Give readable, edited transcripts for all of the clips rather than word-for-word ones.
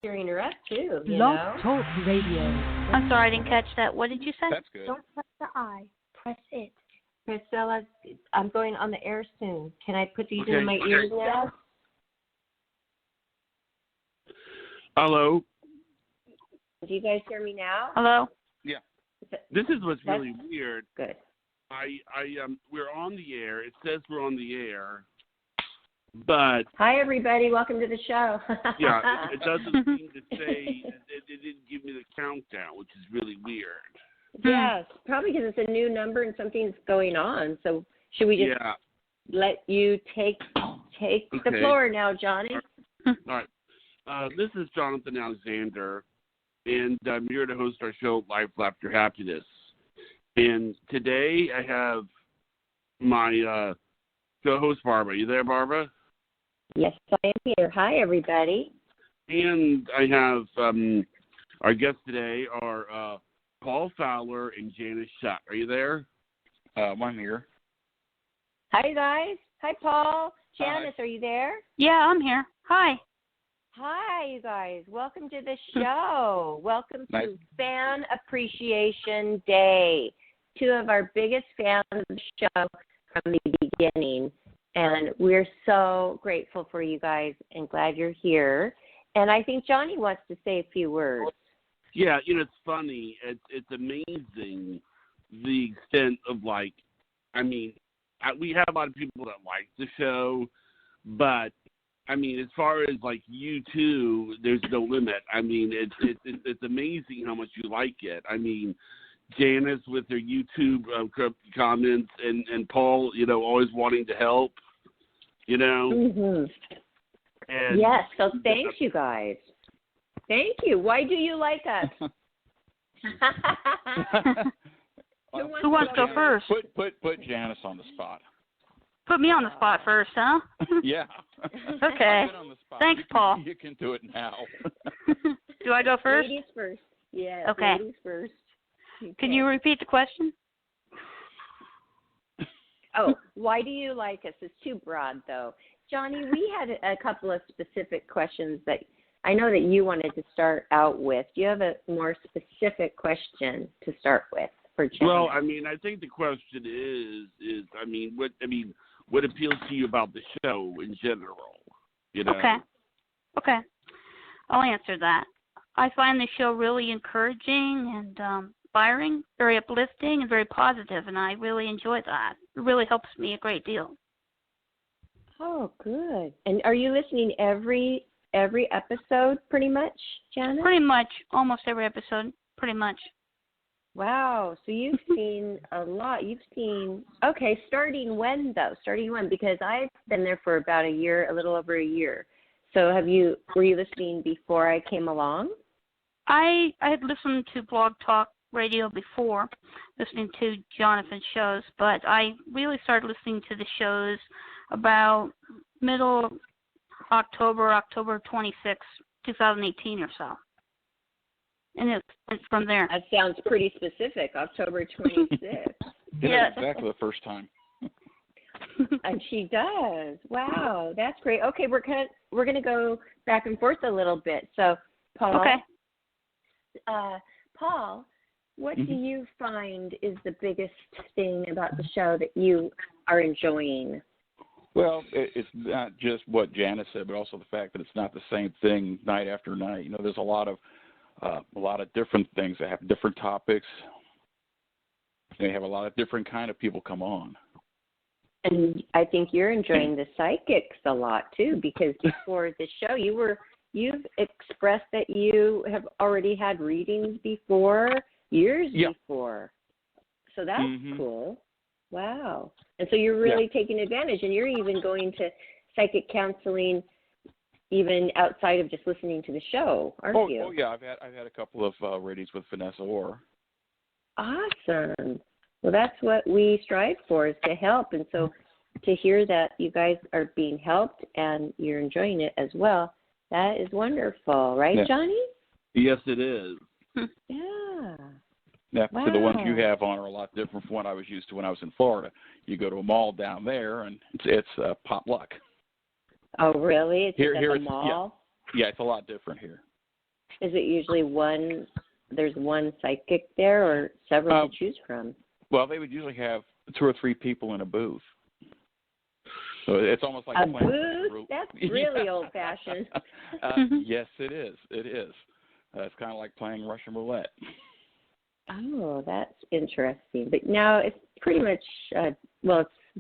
cheering her up too. Blog Talk Radio. I'm sorry, I didn't catch that. What did you say? That's good. Don't press the I. Press it. Priscilla, I'm going on the air soon. Can I put these in my ears now? Hello. Do you guys hear me now? Hello? Yeah. This is what's really weird. Good. We're on the air. It says we're on the air, but hi everybody. Welcome to the show. yeah, it doesn't seem to say. It didn't give me the countdown, which is really weird. Yes, probably because it's a new number and something's going on. So should we just let you take the floor now, Johnny? All right. This is Jonathan Alexander, and I'm here to host our show, Life Laughter Happiness. And today I have my co-host, Barbara. You there, Barbara? Yes, I am here. Hi, everybody. And I have our guests today are Paul Fowler and Janis Shutt. Are you there? I'm here. Hi, guys. Hi, Paul. Janis, Hi. are you there? Yeah, I'm here. Hi. Hi, you guys. Welcome to the show. Welcome to Fan Appreciation Day. Two of our biggest fans of the show from the beginning. And we're so grateful for you guys and glad you're here. And I think Johnny wants to say a few words. Yeah, it's funny. It's amazing the extent of, we have a lot of people that like the show, but, as far as, you two, there's no limit. It's amazing how much you like it. Janis with her YouTube comments and Paul, always wanting to help, Mm-hmm. And, yes, so thanks, you guys. Thank you. Why do you like us? Who wants to go first? Put Janis on the spot. Put me on the spot first, huh? Yeah. Okay. On the spot. Thanks, Paul. You can do it now. Do I go first? Ladies first. Yeah. Okay. Ladies first. Okay. Can you repeat the question? Oh, why do you like us? It's too broad, though. Johnny, we had a couple of specific questions that I know that you wanted to start out with. Do you have a more specific question to start with for Johnny? Well, I think the question is what appeals to you about the show in general? Okay. I'll answer that. I find the show really encouraging and inspiring, very uplifting, and very positive, and I really enjoy that. It really helps me a great deal. Oh, good. And are you listening every episode, pretty much, Janis? Pretty much, almost every episode, pretty much. Wow. So you've seen a lot. You've seen, okay, starting when, though? Starting when? Because I've been there for about a year, a little over a year. So were you listening before I came along? I had listened to Blog Talk Radio before, listening to Jonathan's shows, but I really started listening to the shows about middle October 26, 2018 or so. And it's from there. That sounds pretty specific, October 26th. Yeah. Exactly the first time. And she does. Wow, that's great. Okay, we're gonna go back and forth a little bit. So, Paul. Okay. Paul, what do you find is the biggest thing about the show that you are enjoying? Well, it's not just what Janis said, but also the fact that it's not the same thing night after night. There's a lot of different things that have different topics. They have a lot of different kind of people come on. And I think you're enjoying the psychics a lot too, because before the show, you've expressed that you have already had readings before, years before. So that's cool. Wow. And so you're really taking advantage, and you're even going to psychic counseling even outside of just listening to the show, aren't you? Oh yeah, I've had a couple of readings with Vanessa Orr. Awesome. Well, that's what we strive for, is to help. And so to hear that you guys are being helped and you're enjoying it as well, that is wonderful. Right, Johnny? Yes, it is. Yeah. Yeah, wow. So the ones you have on are a lot different from what I was used to when I was in Florida. You go to a mall down there, and it's pot luck. Oh, really? It's here at the it's, mall? Yeah, it's a lot different here. Is it usually there's one psychic there or several to choose from? Well, they would usually have 2 or 3 people in a booth. So it's almost like a booth? That's really old-fashioned. Yes, it is. It is. It's kind of like playing Russian roulette. Oh, that's interesting. But now it's pretty much, it's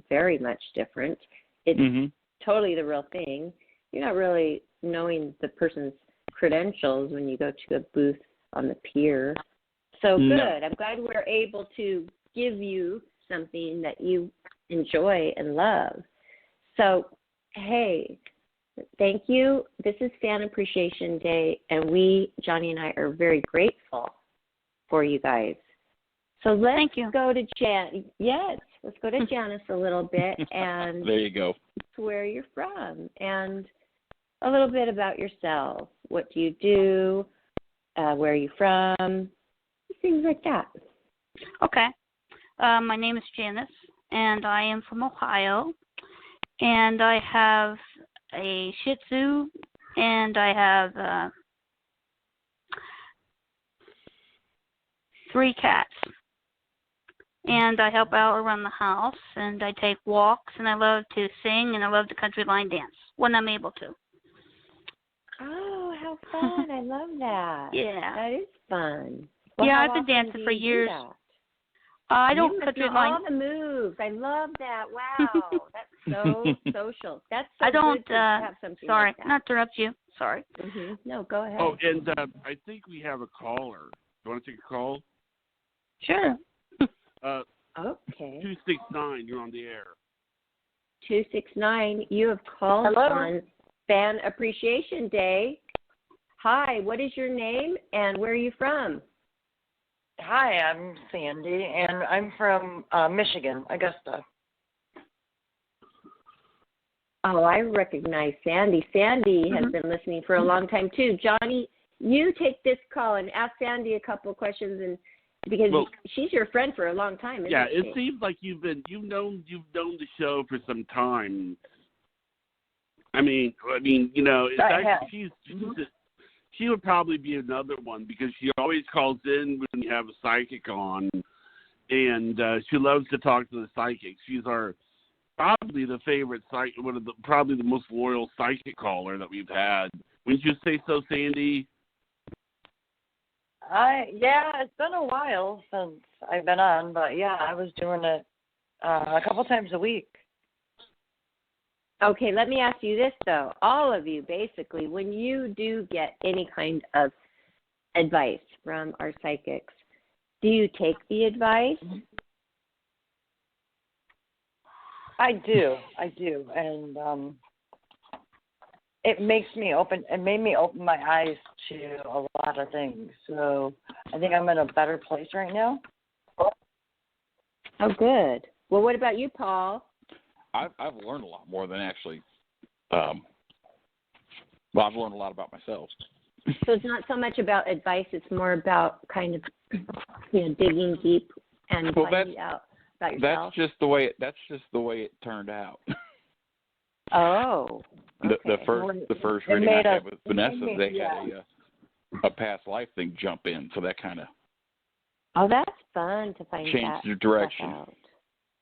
very much different. It's totally the real thing. You're not really knowing the person's credentials when you go to a booth on the pier. So good. No. I'm glad we're able to give you something that you enjoy and love. So, hey, thank you. This is Fan Appreciation Day, and Johnny and I, are very grateful for you guys. So let's go to Jan. Yes, let's go to Janis a little bit, and there you go. Where you're from, and a little bit about yourself. What do you do? Where are you from? Things like that. Okay. My name is Janis, and I am from Ohio. And I have a Shih Tzu, and I have 3 cats. And I help out around the house, and I take walks, and I love to sing, and I love to country line dance when I'm able to. Oh, how fun. I love that. Yeah. That is fun. Well, yeah, I've been dancing for years. I don't country line. All the moves. I love that. Wow. That's so social. That's so I don't, good to have something sorry, like that. not to interrupt you. Sorry. Mm-hmm. No, go ahead. Oh, and I think we have a caller. You want to take a call? Sure. Okay. 269, you're on the air. 269, you have called on Fan Appreciation Day. Hi, what is your name and where are you from? Hi, I'm Sandy, and I'm from Michigan, Augusta. Oh, I recognize Sandy. Sandy has been listening for a long time, too. Johnny, you take this call and ask Sandy a couple of questions, and because she's your friend for a long time, isn't she? Yeah, it seems like you've known the show for some time. I mean, she would probably be another one because she always calls in when you have a psychic on, and she loves to talk to the psychics. She's probably the favorite probably the most loyal psychic caller that we've had. Wouldn't you say so, Sandy? It's been a while since I've been on, but yeah, I was doing it a couple times a week. Okay, let me ask you this, though. All of you, basically, when you do get any kind of advice from our psychics, do you take the advice? I do, and it made me open my eyes to a lot of things. So I think I'm in a better place right now. Oh, good. Well, what about you, Paul? I've learned a lot more than actually. I've learned a lot about myself. So it's not so much about advice; it's more about kind of, digging deep and finding out about yourself. That's just the way it turned out. Oh. Okay. The first reading I had with Vanessa, they had a past life thing jump in, so that kind of. Oh, that's fun to find changed your direction. Stuff out.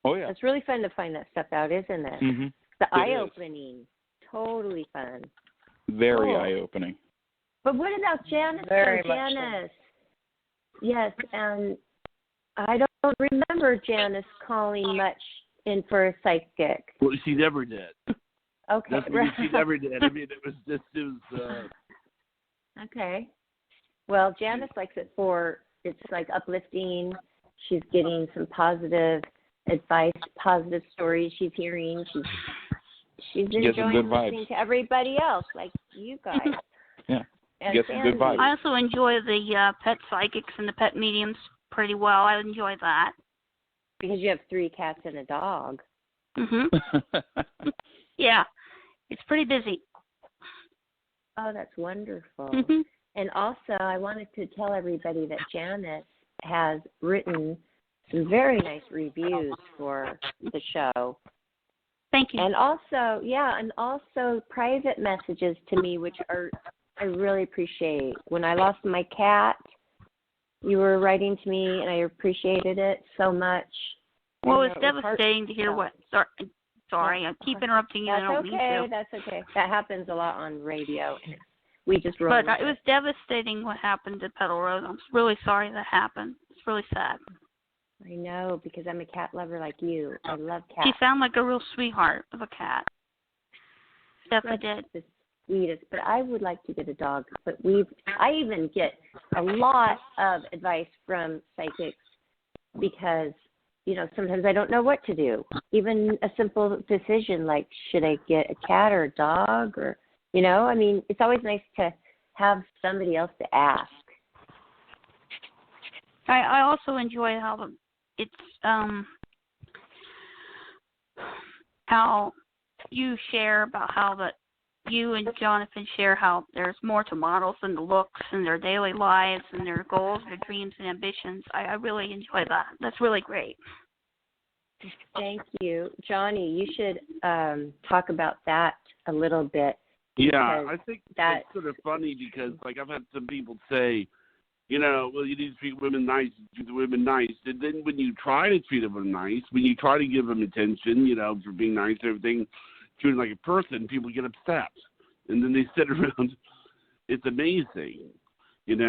Oh yeah. It's really fun to find that stuff out, isn't it? Mm-hmm. The eye-opening. Totally fun. Very eye-opening. But what about Janis? Very much Janis. So. Yes, and I don't remember Janis calling much in for a psychic. Well, she never did. Okay. She never did. I mean, it was. Okay. Well, Janis likes it it's like uplifting. She's getting some positive advice, positive stories she's hearing. She's enjoying listening to everybody else, like you guys. Yeah. And get some good vibes. I also enjoy the pet psychics and the pet mediums pretty well. I enjoy that. Because you have 3 cats and a dog. Yeah. It's pretty busy. Oh, that's wonderful. Mm-hmm. And also, I wanted to tell everybody that Janis has written some very nice reviews for the show. Thank you. And also private messages to me, which are I really appreciate. When I lost my cat, you were writing to me, and I appreciated it so much. Well, it's devastating to hear what. Sorry, I keep interrupting you. That's I don't mean to. That's okay. That happens a lot on radio. We just roll. But it was devastating what happened to Petal Rose. I'm really sorry that happened. It's really sad. I know, because I'm a cat lover like you. I love cats. She sounded like a real sweetheart of a cat. Definitely did. The sweetest. But I would like to get a dog. But I even get a lot of advice from psychics because, sometimes I don't know what to do. Even a simple decision like, should I get a cat or a dog? Or, it's always nice to have somebody else to ask. I also enjoy how how you share about how that you and Jonathan share how there's more to models than the looks and their daily lives and their goals, their dreams and ambitions. I really enjoy that. That's really great. Thank you. Johnny, you should talk about that a little bit. Yeah, I think that's sort of funny because, I've had some people say, well, you need to treat women nice, treat the women nice. And then when you try to treat them nice, when you try to give them attention, for being nice and everything, treating like a person, people get upset. And then they sit around. It's amazing, It's,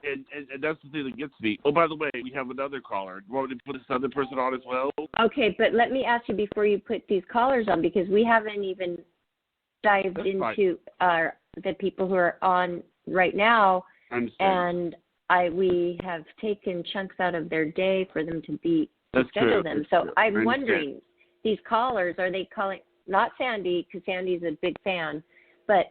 and that's the thing that gets me. Oh, by the way, we have another caller. Do you want me to put this other person on as well? Okay, but let me ask you before you put these callers on, because we haven't even dived into the people who are on right now. I understand. And we have taken chunks out of their day for them to schedule them. That's so true. I'm wondering, these callers, are they calling, not Sandy, because Sandy's a big fan, but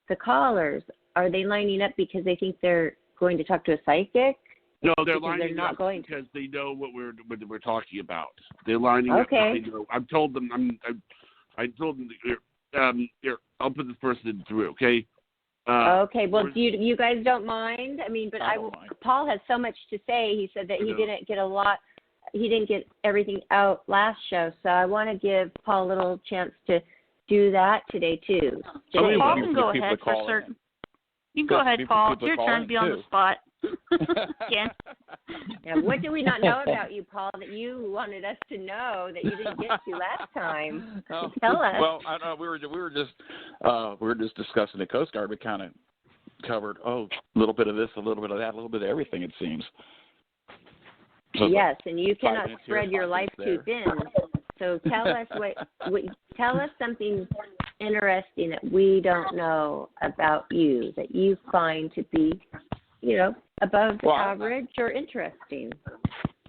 the callers, are they lining up because they think they're going to talk to a psychic? No, they're lining up because they know what we're talking about. They're lining up. Okay. I've told them. I told them. Here, I'll put this person through. Okay. Okay. Well, do you guys don't mind? But Paul has so much to say. He said that he didn't get a lot. He didn't get everything out last show, so I want to give Paul a little chance to do that today too. Paul can go ahead for certain. You can go ahead, Paul. It's your turn to be on the spot. Again. Yeah, what do we not know about you, Paul, that you wanted us to know that you didn't get to last time? Tell us. Well, I know we were just discussing the Coast Guard. We kind of covered a little bit of this, a little bit of that, a little bit of everything. It seems. So yes, and you cannot spread your life too thin. So tell us tell us something interesting that we don't know about you that you find to be, above average or interesting.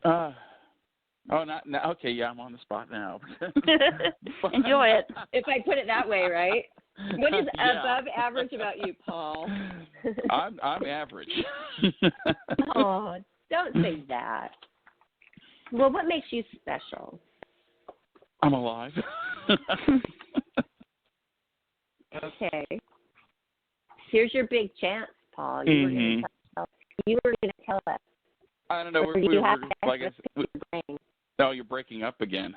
Okay, yeah, I'm on the spot now. Enjoy it. If I put it that way, right? What is above average about you, Paul? I'm average. Oh, don't say that. Well, what makes you special? I'm alive. Okay. Here's your big chance, Paul. You were going to tell us. I don't know. No, you're breaking up again.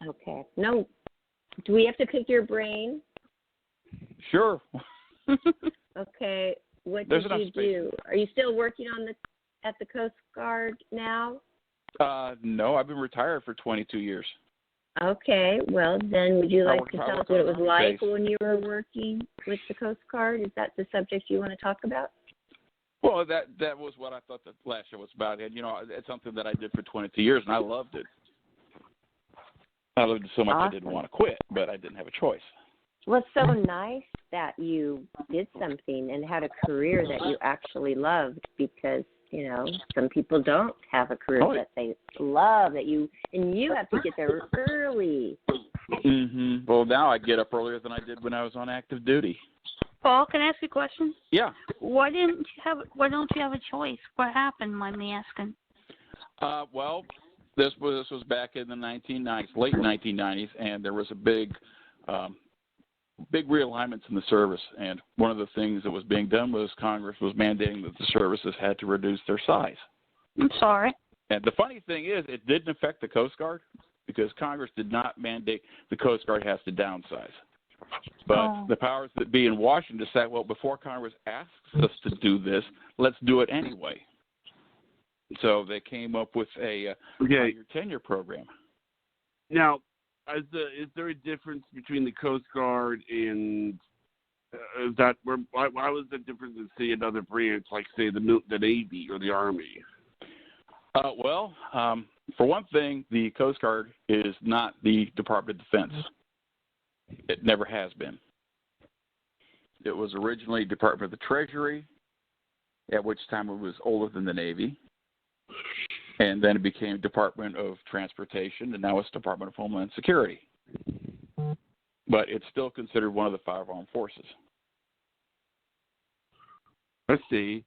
Okay. No. Do we have to pick your brain? Sure. Okay. What did you do? Are you still working at the Coast Guard now? No, I've been retired for 22 years. Okay, well then, would you like to tell us what it was like when you were working with the Coast Guard? Is that the subject you want to talk about? Well, that was what I thought the last show was about. And it's something that I did for 22 years, and I loved it. I loved it so much I didn't want to quit, but I didn't have a choice. Well, it's so nice that you did something and had a career that you actually loved, because some people don't have a career that they love, and you have to get there early. Mm-hmm. Well, now I get up earlier than I did when I was on active duty. Paul, can I ask you a question? Yeah. Why don't you have a choice? What happened, mind me asking? Well, this was back in the 1990s, late 1990s, and there was a big realignments in the service, and one of the things that was being done was Congress was mandating that the services had to reduce their size. I'm sorry. And the funny thing is, it didn't affect the Coast Guard because Congress did not mandate the Coast Guard has to downsize. But the powers that be in Washington decided, well, before Congress asks us to do this, let's do it anyway. So they came up with a one-year tenure program. Now, is there a difference between the Coast Guard and why was the difference in, say, another branch, like, say, the Navy or the Army? Well, for one thing, the Coast Guard is not the Department of Defense. It never has been. It was originally Department of the Treasury, at which time it was older than the Navy. And then it became Department of Transportation, and now it's Department of Homeland Security. But it's still considered one of the 5 armed forces. Let's see.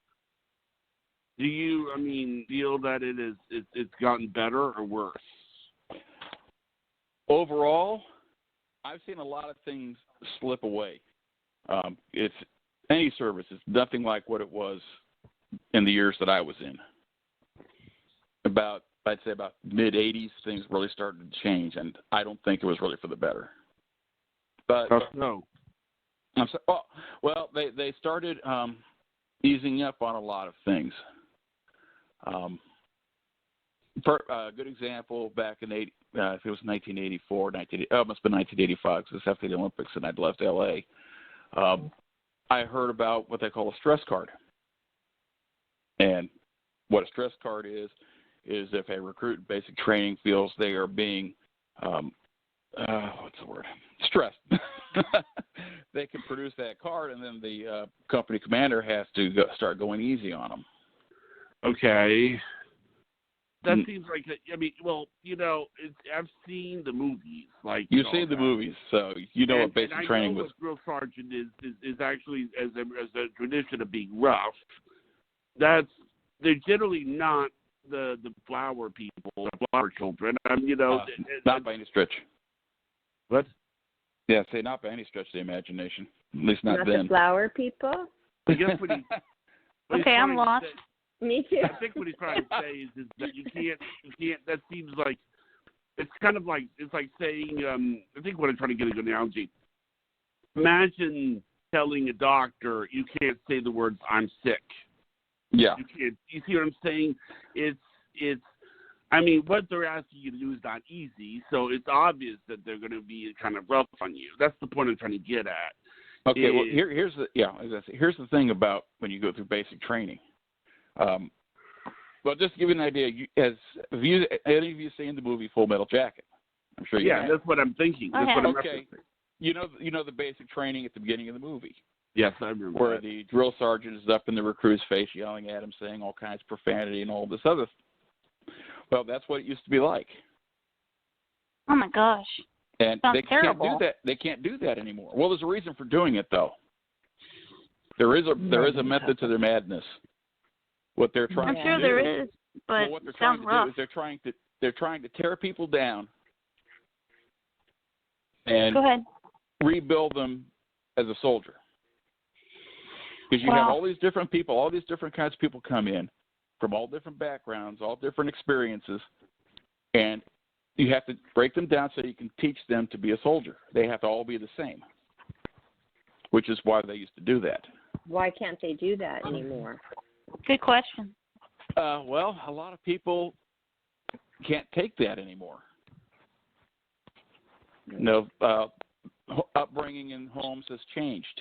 Do you, feel that it's gotten better or worse? Overall, I've seen a lot of things slip away. It's any service. It's nothing like what it was in the years that I was in. I'd say about mid-'80s, things really started to change, and I don't think it was really for the better. But no. Well, they started easing up on a lot of things. A good example back in if it was 1984, it must have been 1985 because it's after the Olympics and I'd left LA. I heard about what they call a stress card, and what a stress card is if a recruit in basic training feels they are being stressed. They can produce that card, and then the company commander has to start going easy on them. Okay. That seems like I've seen the movies. You've seen the movies, so you know what basic training was. Drill sergeant is actually as a tradition of being rough. They're generally not the flower people, the flower children. Not by any stretch. What? Yeah, say not by any stretch of the imagination. At least not then. Not the flower people? I guess what okay, I'm lost. Me too. I think what he's trying to say is that you can't. That seems like it's kind of like saying. I think what I'm trying to get a good analogy. Imagine telling a doctor you can't say the words "I'm sick." Yeah. You see what I'm saying? It's. What they're asking you to do is not easy, so it's obvious that they're going to be kind of rough on you. That's the point I'm trying to get at. Okay. Well, here's the thing about when you go through basic training. Well, just to give you an idea, have any of you seen the movie Full Metal Jacket? I'm sure you have. Yeah, that's what I'm thinking. Okay. You know the basic training at the beginning of the movie. Yes, I remember. Where the drill sergeant is up in the recruit's face yelling at him, saying all kinds of profanity and all this other. Well, that's what it used to be like. Oh my gosh. And sounds they terrible. can't do that. They can't do that anymore. Well, there's a reason for doing it, though. There is a method to their madness. What they're trying to do. I'm sure there is, but what they're sounds trying to rough. do is they're trying to tear people down and Go ahead. rebuild them as a soldier. Because you have all these different people, all these different kinds of people come in from all different backgrounds, all different experiences, and you have to break them down so you can teach them to be a soldier. They have to all be the same, which is why they used to do that. Why can't they do that anymore? Good question. Well, a lot of people can't take that anymore. Upbringing in homes has changed.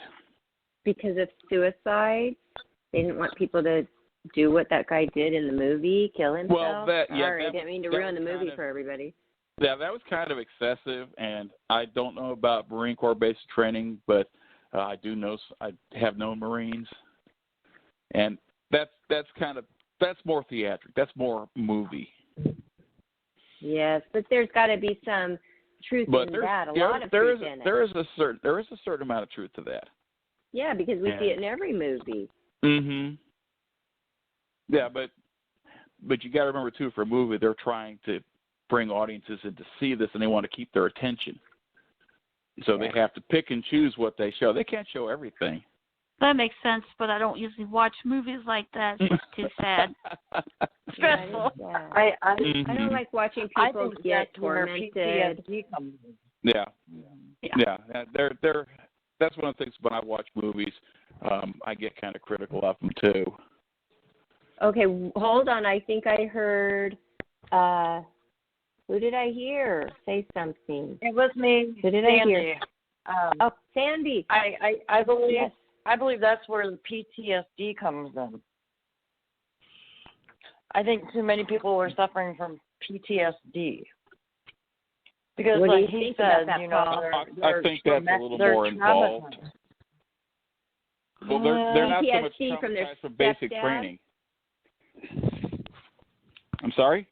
Because of suicide? They didn't want people to do what that guy did in the movie, kill himself? Well, Sorry, I didn't mean to ruin the movie for everybody. Yeah, that was kind of excessive, and I don't know about Marine Corps basic training, but I have known Marines, and that's more theatric. That's more movie. Yes, but there's got to be some truth in that. There is a certain amount of truth to that. Yeah, because we see it in every movie. Mhm. Yeah, but you got to remember too, for a movie, they're trying to bring audiences in to see this, and they want to keep their attention. So they have to pick and choose what they show. They can't show everything. That makes sense, but I don't usually watch movies like that. It's too sad. Stressful. I don't like watching people get tormented. Yeah. Yeah, they're that's one of the things when I watch movies, I get kind of critical of them too. Okay, hold on. I think I heard. Who did I hear say something? It was me. Who did Sandy. I hear? Sandy. I believe Yes. I believe that's where the PTSD comes in. I think too many people were suffering from PTSD. Because, What do like you he think about said, that, you know, Paul? I think that's a little more involved. Well, they're not so much PTSD from their traumatized for basic stepdad? training. I'm sorry?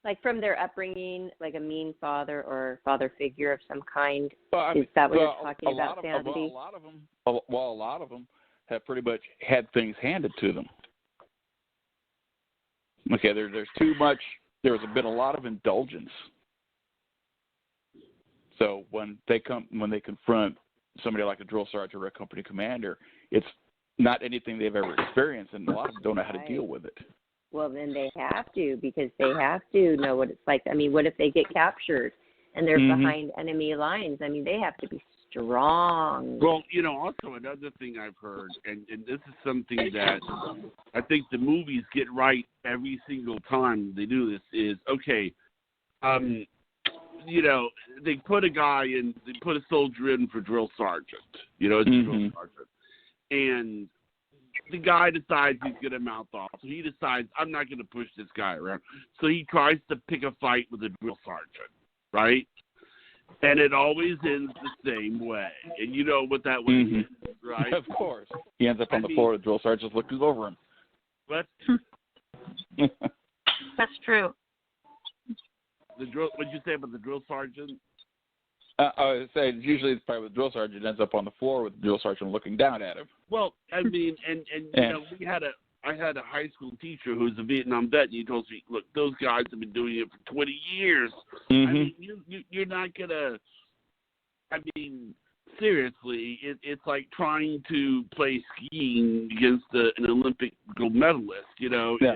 Like from their upbringing, like a mean father or father figure of some kind. Well, I mean, Is that what you're talking about, Sandy? A lot of them have pretty much had things handed to them. Okay, there's too much. There's been a lot of indulgence. So when they confront somebody like a drill sergeant or a company commander, it's not anything they've ever experienced, and a lot of them don't know how to deal with it. Well, then they have to, because they have to know what it's like. I mean, what if they get captured and they're behind enemy lines? I mean, they have to be strong. Well, you know, also another thing I've heard, and this is something that I think the movies get right every single time they do this, is, okay, you know, they put a soldier in for drill sergeant, you know, as a drill sergeant. And the guy decides he's going to mouth off. So he decides, I'm not going to push this guy around. So he tries to pick a fight with a drill sergeant, right? And it always ends the same way. And you know what that way is, right? Of course. He ends up on the floor, the drill sergeant's looking over him. What? That's true. What'd you say about the drill sergeant? I was saying, usually it's probably the drill sergeant ends up on the floor with the drill sergeant looking down at him. Well, I mean, and you know, I had a high school teacher who was a Vietnam vet, and he told me, look, those guys have been doing it for 20 years. I mean, you're not going to, I mean, seriously, it's like trying to play skiing against an Olympic gold medalist, you know. Yeah.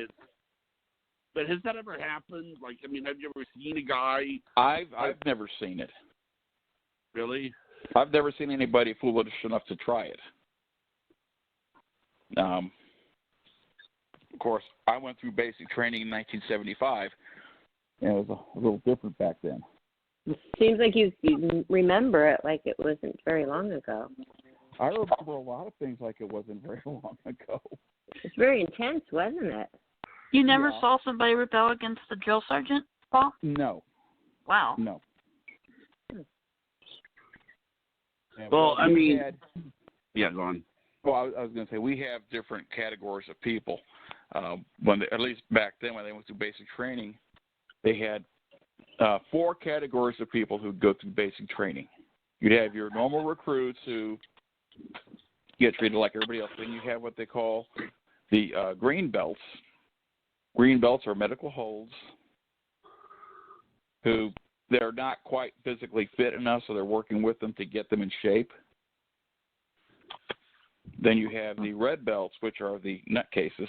But has that ever happened? Like, I mean, have you ever seen a guy? I've never seen it. Really? I've never seen anybody foolish enough to try it. Of course, I went through basic training in 1975, and it was a little different back then. It seems like you remember it like it wasn't very long ago. I remember a lot of things like it wasn't very long ago. It's very intense, wasn't it? You never saw somebody rebel against the drill sergeant, Paul? No. Wow. No. Yeah, well, I mean, yeah, go on. Well, I was going to say, we have different categories of people. At least back then when they went through basic training, they had 4 categories of people who go through basic training. You'd have your normal recruits who get treated like everybody else. Then you have what they call the green belts. Green belts are medical holds who they're not quite physically fit enough, so they're working with them to get them in shape. Then you have the red belts, which are the nutcases.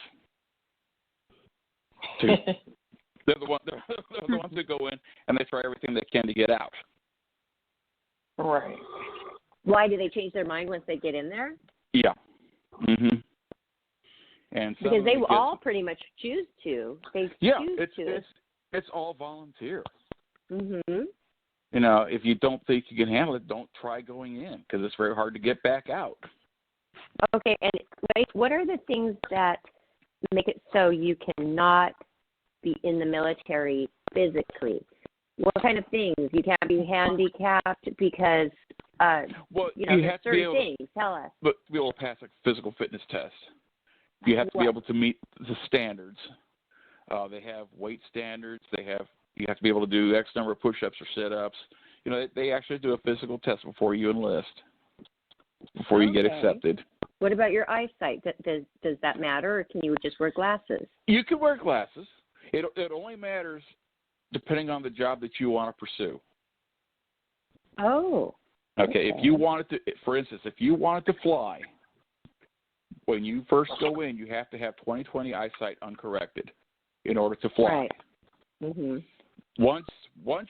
They're the ones who go in and they try everything they can to get out. Right. Why do they change their mind once they get in there? Yeah. And because they all pretty much choose to. They choose to. It's all volunteer. Mhm. You know, if you don't think you can handle it, don't try going in because it's very hard to get back out. Okay, and what are the things that make it so you cannot be in the military physically? What kind of things? You can't be handicapped because, you have certain things. Tell us. But to be able to pass a physical fitness test, you have to be able to meet the standards. They have weight standards. You have to be able to do X number of push-ups or sit-ups. You know, they actually do a physical test before you enlist, before you get accepted. What about your eyesight? Does that matter, or can you just wear glasses? You can wear glasses. It only matters depending on the job that you want to pursue. Oh. Okay. If you wanted to, for instance, if you wanted to fly, when you first go in, you have to have 20/20 eyesight uncorrected in order to fly. Right. Mhm. Once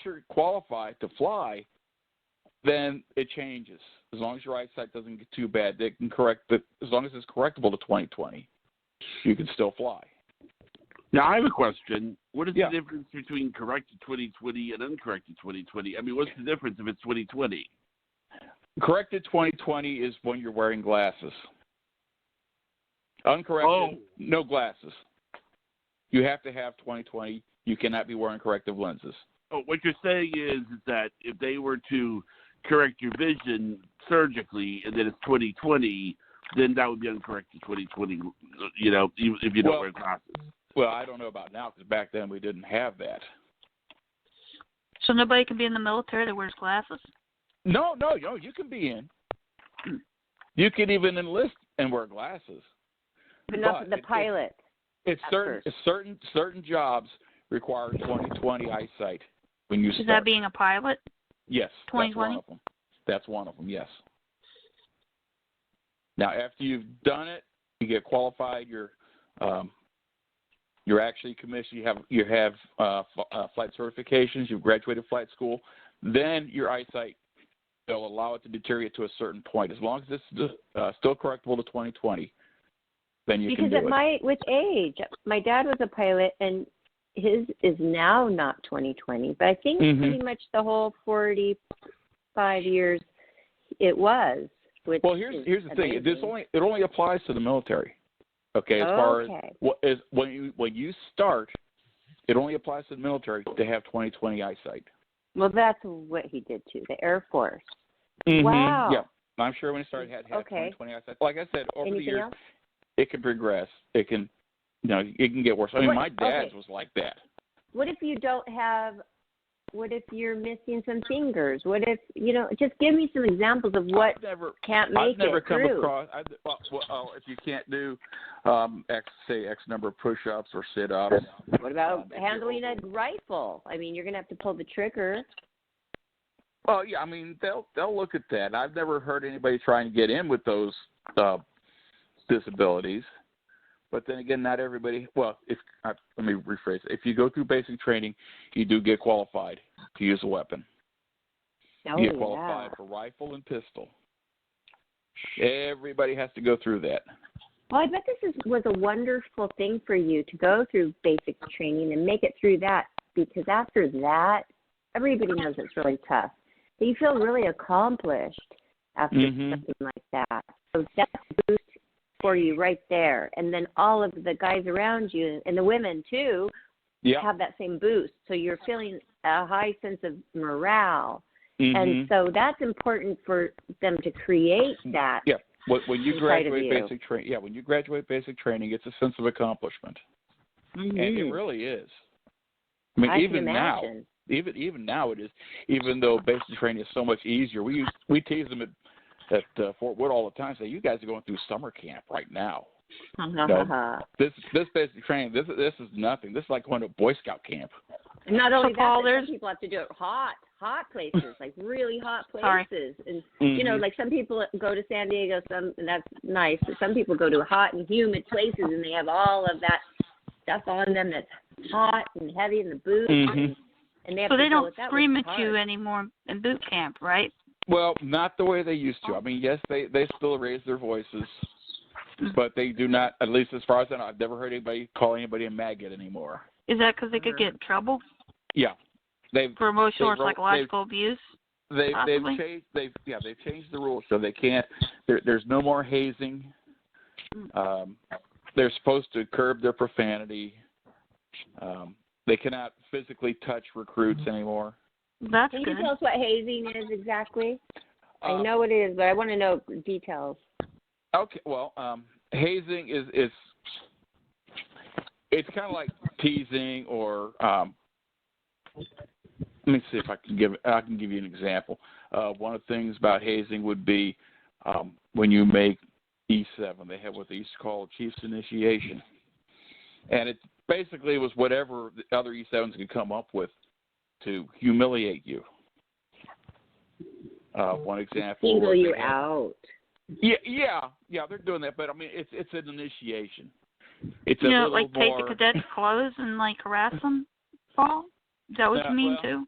you're qualified to fly, then it changes. As long as your eyesight doesn't get too bad, they can correct it. As long as it's correctable to 20/20, you can still fly. Now, I have a question. What is the difference between corrected 20/20 and uncorrected 20/20? I mean, what's the difference if it's 20/20? Corrected 20/20 is when you're wearing glasses. Uncorrected, no glasses. You have to have 20/20. You cannot be wearing corrective lenses. Oh, what you're saying is that if they were to correct your vision surgically and then it's 20/20, then that would be uncorrected 20/20, you know, even if you don't wear glasses. Well, I don't know about now because back then we didn't have that. So nobody can be in the military that wears glasses? No, you can be in. You can even enlist and wear glasses. But not for the pilot. It's certain jobs require 20/20 eyesight when you start. Is that being a pilot? Yes. 20/20? That's one of them. Yes. Now, after you've done it, you get qualified. You're actually commissioned. You have flight certifications. You've graduated flight school. Then your eyesight, they'll allow it to deteriorate to a certain point. As long as it's still correctable to 20/20, then you can do it. With age, my dad was a pilot, and his is now not 20/20, but I think pretty much the whole 45 years it was. Well, here's the thing. It only applies to the military. Okay, as far as when you start, it only applies to the military to have 20/20 eyesight. Well, that's what he did too. The Air Force. Mm-hmm. Wow. Yeah, I'm sure when he started, had 20/20 eyesight. Like I said, over the years, it can progress. It can, it can get worse. I mean, my dad's was like that. What if you don't have? What if you're missing some fingers? What if Just give me some examples of what can't make I've never it come through. across. If you can't do X number of push-ups or sit-ups. What about handling a rifle? I mean, you're going to have to pull the trigger. Well, yeah. I mean, they'll look at that. I've never heard anybody trying to get in with those disabilities. But then again, not everybody. Well, let me rephrase it. If you go through basic training, you do get qualified to use a weapon. You get qualified for rifle and pistol. Everybody has to go through that. Well, I bet this was a wonderful thing for you to go through basic training and make it through that, because after that, everybody knows it's really tough. But you feel really accomplished after something like that. So that's a boost for you right there. And then all of the guys around you, and the women too, have that same boost. So you're feeling a high sense of morale. And so that's important for them to create that. Yeah. When you graduate basic training, when you graduate basic training, it's a sense of accomplishment. And it really is. I mean, even now it is. Even though basic training is so much easier, we tease them at Fort Wood all the time. Say, you guys are going through summer camp right now. This basic training, this is nothing. This is like going to Boy Scout camp. And not only that, but some people have to do it hot places, like really hot places. And like some people go to San Diego, and that's nice. But some people go to hot and humid places, and they have all of that stuff on them that's hot and heavy in the boots. And they have so to they don't scream at hard. you anymore in boot camp, right? Well, not the way they used to. I mean, yes, they still raise their voices, but they do not, at least as far as I know, I've never heard anybody call anybody a maggot anymore. Is that because they could get in trouble? Yeah. For emotional or psychological abuse? They've changed the rules, so they can't. There's no more hazing. They're supposed to curb their profanity. They cannot physically touch recruits anymore. That's Can good. you tell us what hazing is exactly? I know what it is, but I want to know details. Okay, well, hazing is it's kind of like teasing, or let me see if I can give you an example. One of the things about hazing would be when you make E7, they have what they used to call Chief's Initiation, and it basically was whatever the other E7s could come up with to humiliate you. One example. Single you out. Yeah, they're doing that, but I mean, it's an initiation. It's a little like more... take the cadets' clothes and like harass them, Paul? Is that what you mean too?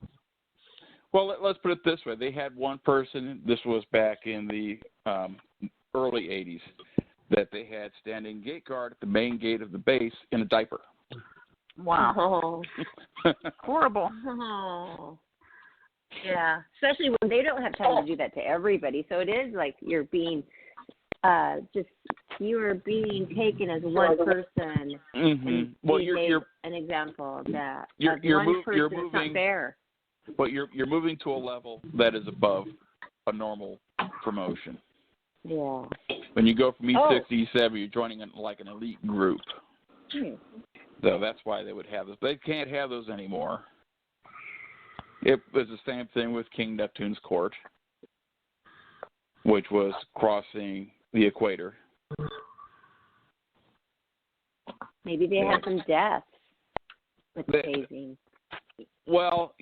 Well, let's put it this way. They had one person, this was back in the early 80s, that they had standing gate guard at the main gate of the base in a diaper. Wow. Horrible. Oh. Yeah, especially when they don't have time to do that to everybody. So it is like you're being you are being taken as one person. Mm-hmm. And Well, you're an example of that. You're It's moving. not fair. But you're moving to a level that is above a normal promotion. Yeah. When you go from E6 to E7, you're joining like an elite group. So that's why they would have those. They can't have those anymore. It was the same thing with King Neptune's court, which was crossing the equator. Maybe they had some deaths with the phasing. Well,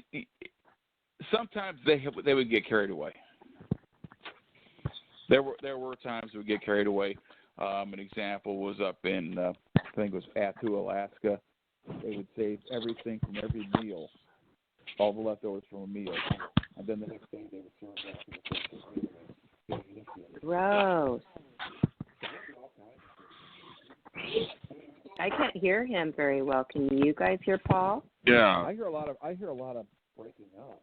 sometimes they would get carried away. There were times they would get carried away. An example was up in I think it was Attu, Alaska. They would save everything from every meal, all the leftovers from a meal, and then the next day they would serve that to the Gross. I can't hear him very well. Can you guys hear Paul? Yeah. I hear a lot of breaking up.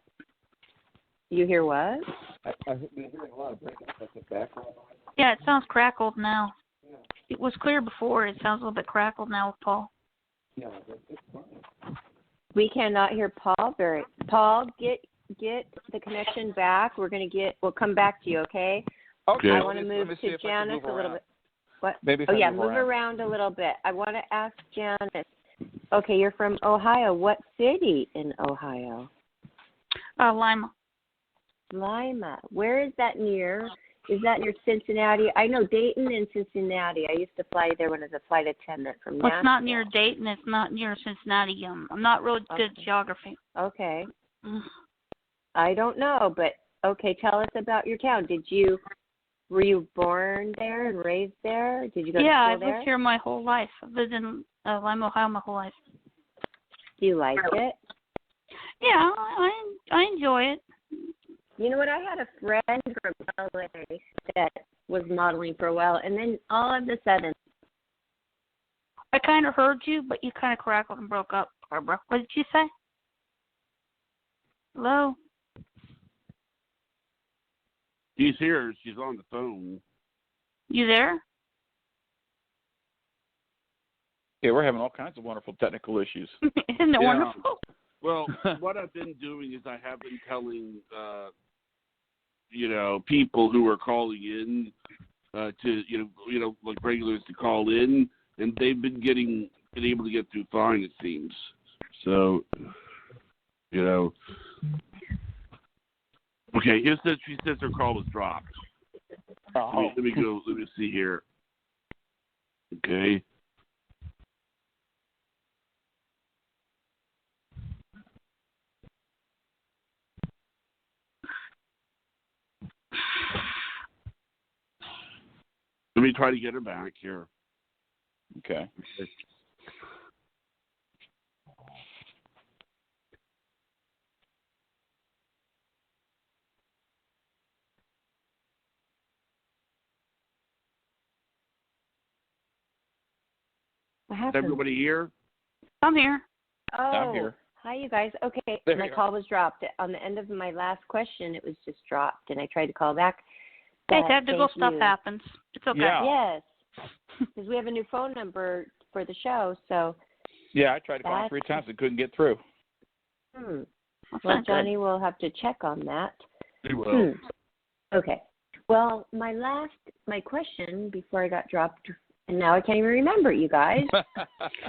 You hear what? I'm hearing a lot of breaking up. That's the background noise. Yeah, it sounds crackled now. It was clear before. It sounds a little bit crackled now with Paul. Yeah, it's fine. We cannot hear Paul very. Paul, get the connection back. We'll come back to you, okay? Okay. I want to move to Janis a little bit. What? Maybe move around a little bit. I want to ask Janis. Okay, you're from Ohio. What city in Ohio? Lima. Lima. Where is that near? Is that near Cincinnati? I know Dayton and Cincinnati. I used to fly there when I was a flight attendant from Nashville. It's not near Dayton. It's not near Cincinnati. I'm not really good at geography. Okay. I don't know, but okay, tell us about your town. Were you born there and raised there? Did you go to school there? Yeah, I've lived here my whole life. I've lived in Lima, Ohio my whole life. Do you like it? Yeah, I enjoy it. You know what? I had a friend from LA that was modeling for a while, and then all of a sudden, I kind of heard you, but you kind of crackled and broke up, Barbara. What did you say? Hello? She's here. She's on the phone. You there? Yeah, we're having all kinds of wonderful technical issues. Isn't it wonderful? Well, what I've been doing is I have been telling, people who are calling in to, like regulars to call in, and they've been able to get through fine, it seems. So, Okay, she says her call was dropped. Oh. Let me see here. Okay. Let me try to get her back here. Okay. what Is happened? everybody here? I'm here. Oh, I'm here. Hi, you guys. Okay, There my you call was dropped. On the end of my last question, it was just dropped, and I tried to call back. Hey, but technical thank stuff you. happens. It's okay. Yeah. Yes, because we have a new phone number for the show, so. Yeah, I tried to call 3 times and couldn't get through. That's Well, not Johnny will have to check on that. They will. Okay. Well, my question before I got dropped, and now I can't even remember, you guys.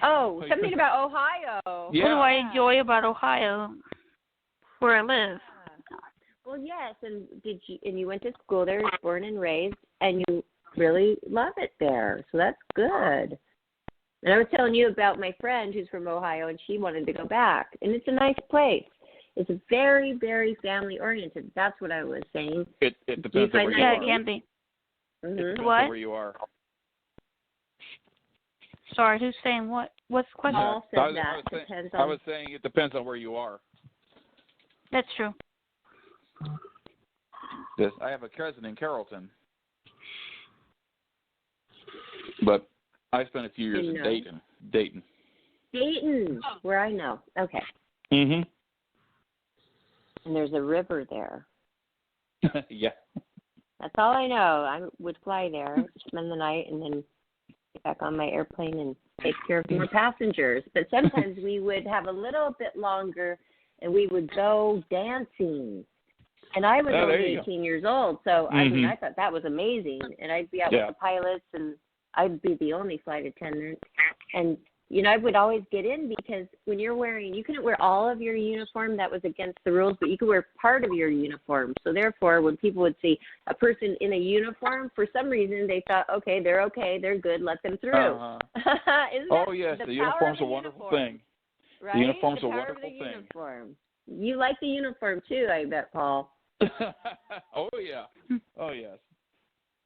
Oh, something about Ohio. Yeah. What do I enjoy about Ohio, where I live? Well, yes, and you went to school there, born and raised, and you really love it there, so that's good. And I was telling you about my friend who's from Ohio, and she wanted to go back, and it's a nice place. It's very, very family oriented. That's what I was saying. It depends on where you Yeah, are. it can be. It depends on What? where you are. Sorry, who's saying what? What's the question? Paul said that. I Depends on. was saying it depends on where you are. That's true. Yes, I have a cousin in Carrollton, but I spent a few years in Dayton. Dayton, where I know. Okay. Mhm. And there's a river there. Yeah. That's all I know. I would fly there, spend the night, and then get back on my airplane and take care of more passengers. But sometimes we would have a little bit longer, and we would go dancing. And I was only 18 years old, so I mean, I thought that was amazing. And I'd be out with the pilots, and I'd be the only flight attendant. And you know, I would always get in because when you're wearing, you couldn't wear all of your uniform. That was against the rules, but you could wear part of your uniform. So therefore, when people would see a person in a uniform, for some reason they thought, okay, they're good, let them through. Oh, yes, the uniform's a wonderful thing. Right? The uniform's the a power wonderful of the thing. Uniform. You like the uniform too, I bet, Paul. Oh, yeah. Oh, yes.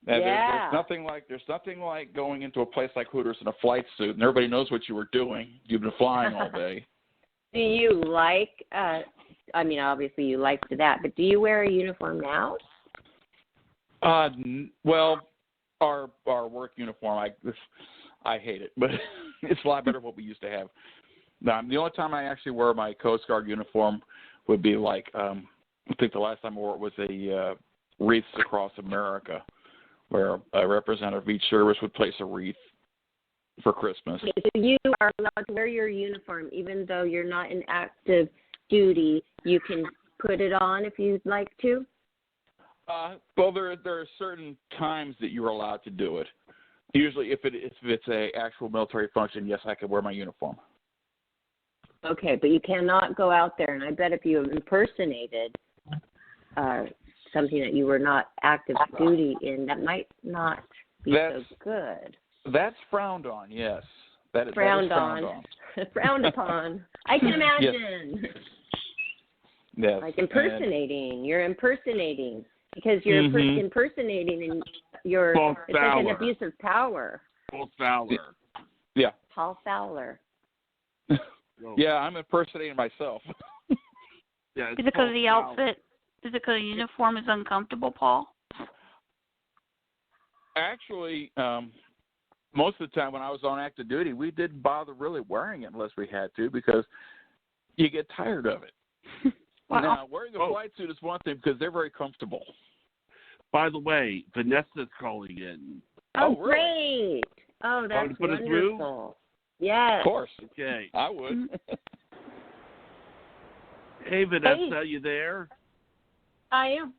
There's nothing like going into a place like Hooters in a flight suit and everybody knows what you were doing. You've been flying all day. Do you like? I mean, obviously you liked that, but do you wear a uniform now? Well, our work uniform, I hate it, but it's a lot better than what we used to have. Now, the only time I actually wear my Coast Guard uniform would be like I think the last time I wore it was a Wreaths Across America, where a representative of each service would place a wreath for Christmas. Okay, so you are allowed to wear your uniform even though you're not in active duty. You can put it on if you'd like to? Well, there are certain times that you're allowed to do it. Usually if it's a actual military function, yes, I can wear my uniform. Okay, but you cannot go out there, and I bet if you impersonated something that you were not active duty in, that might not be so good. That's frowned on, yes. That is frowned on. Frowned upon. I can imagine. Yes. Like impersonating. You're impersonating because you're impersonating and you're it's like an abuse of power. Paul Fowler. Yeah. Paul Fowler. Yeah, I'm impersonating myself. Yeah, is it because of the outfit? Is it because the uniform is uncomfortable, Paul? Actually, most of the time when I was on active duty, we didn't bother really wearing it unless we had to because you get tired of it. Wow. Now, wearing a flight suit is one thing because they're very comfortable. By the way, Vanessa's calling in. Oh, great. Oh, that's put wonderful. It through? Yes. Of course. Okay. I would. Hey, Vanessa, you there? I am.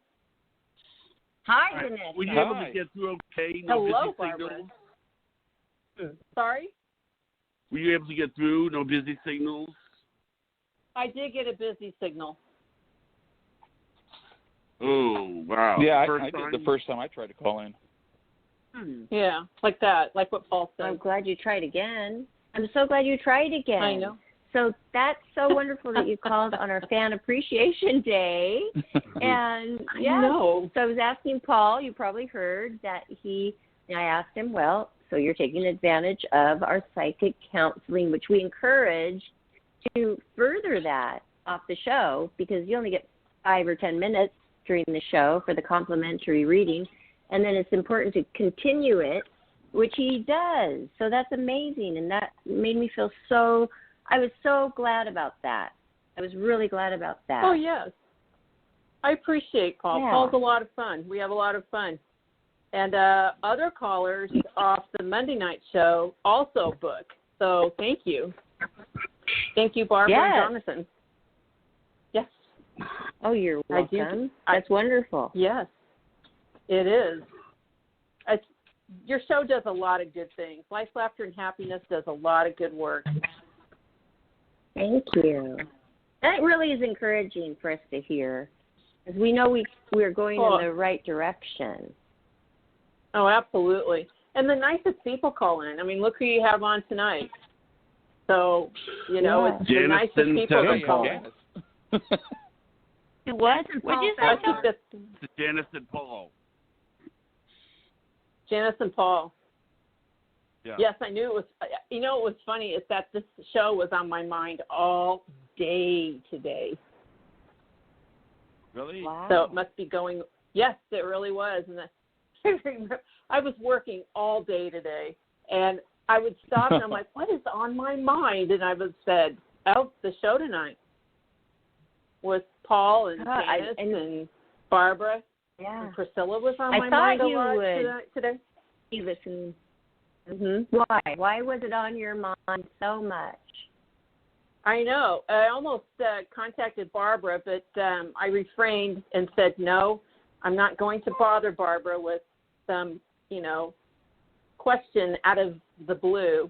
Hi, Vanessa. Were you able to get through okay? No Hello, busy Barbara. signals? Sorry? Were you able to get through? No busy signals? I did get a busy signal. Oh, wow. Yeah, I did the first time I tried to call in. Yeah, like that, like what Paul said. I'm glad you tried again. I'm so glad you tried again. I know. So that's so wonderful that you called on our Fan Appreciation Day. And I know. So I was asking Paul, you probably heard that I asked him, well, so you're taking advantage of our psychic counseling, which we encourage to further that off the show because you only get 5 or 10 minutes during the show for the complimentary reading. And then it's important to continue it, which he does. So that's amazing. And that made me feel I was so glad about that. I was really glad about that. Oh, yes. I appreciate Paul. Yeah. Paul's a lot of fun. We have a lot of fun. And other callers off the Monday night show also book. So thank you. Thank you, Barbara and Jonathan. Yes. Oh, you're welcome. That's wonderful. Yes, it is. Your show does a lot of good things. Life, Laughter, and Happiness does a lot of good work. Thank you. That really is encouraging for us to hear, because we know we're going in the right direction. Oh, absolutely. And the nicest people call in. I mean, look who you have on tonight. So, it's the nicest people that call in. What? What did you say? It's Janis and Paul. Janis and Paul. Yeah. Yes, I knew it was. It was funny is that this show was on my mind all day today. Really? Wow. So it must be going. Yes, it really was. And I was working all day today, and I would stop and I'm like, what is on my mind? And I would said, oh, the show tonight with Paul and Janis and Barbara. Yeah. And Priscilla was on I my thought mind a you lot would. today. Listen. Why? Why was it on your mind so much? I know. I almost contacted Barbara, but I refrained and said, no, I'm not going to bother Barbara with some, question out of the blue.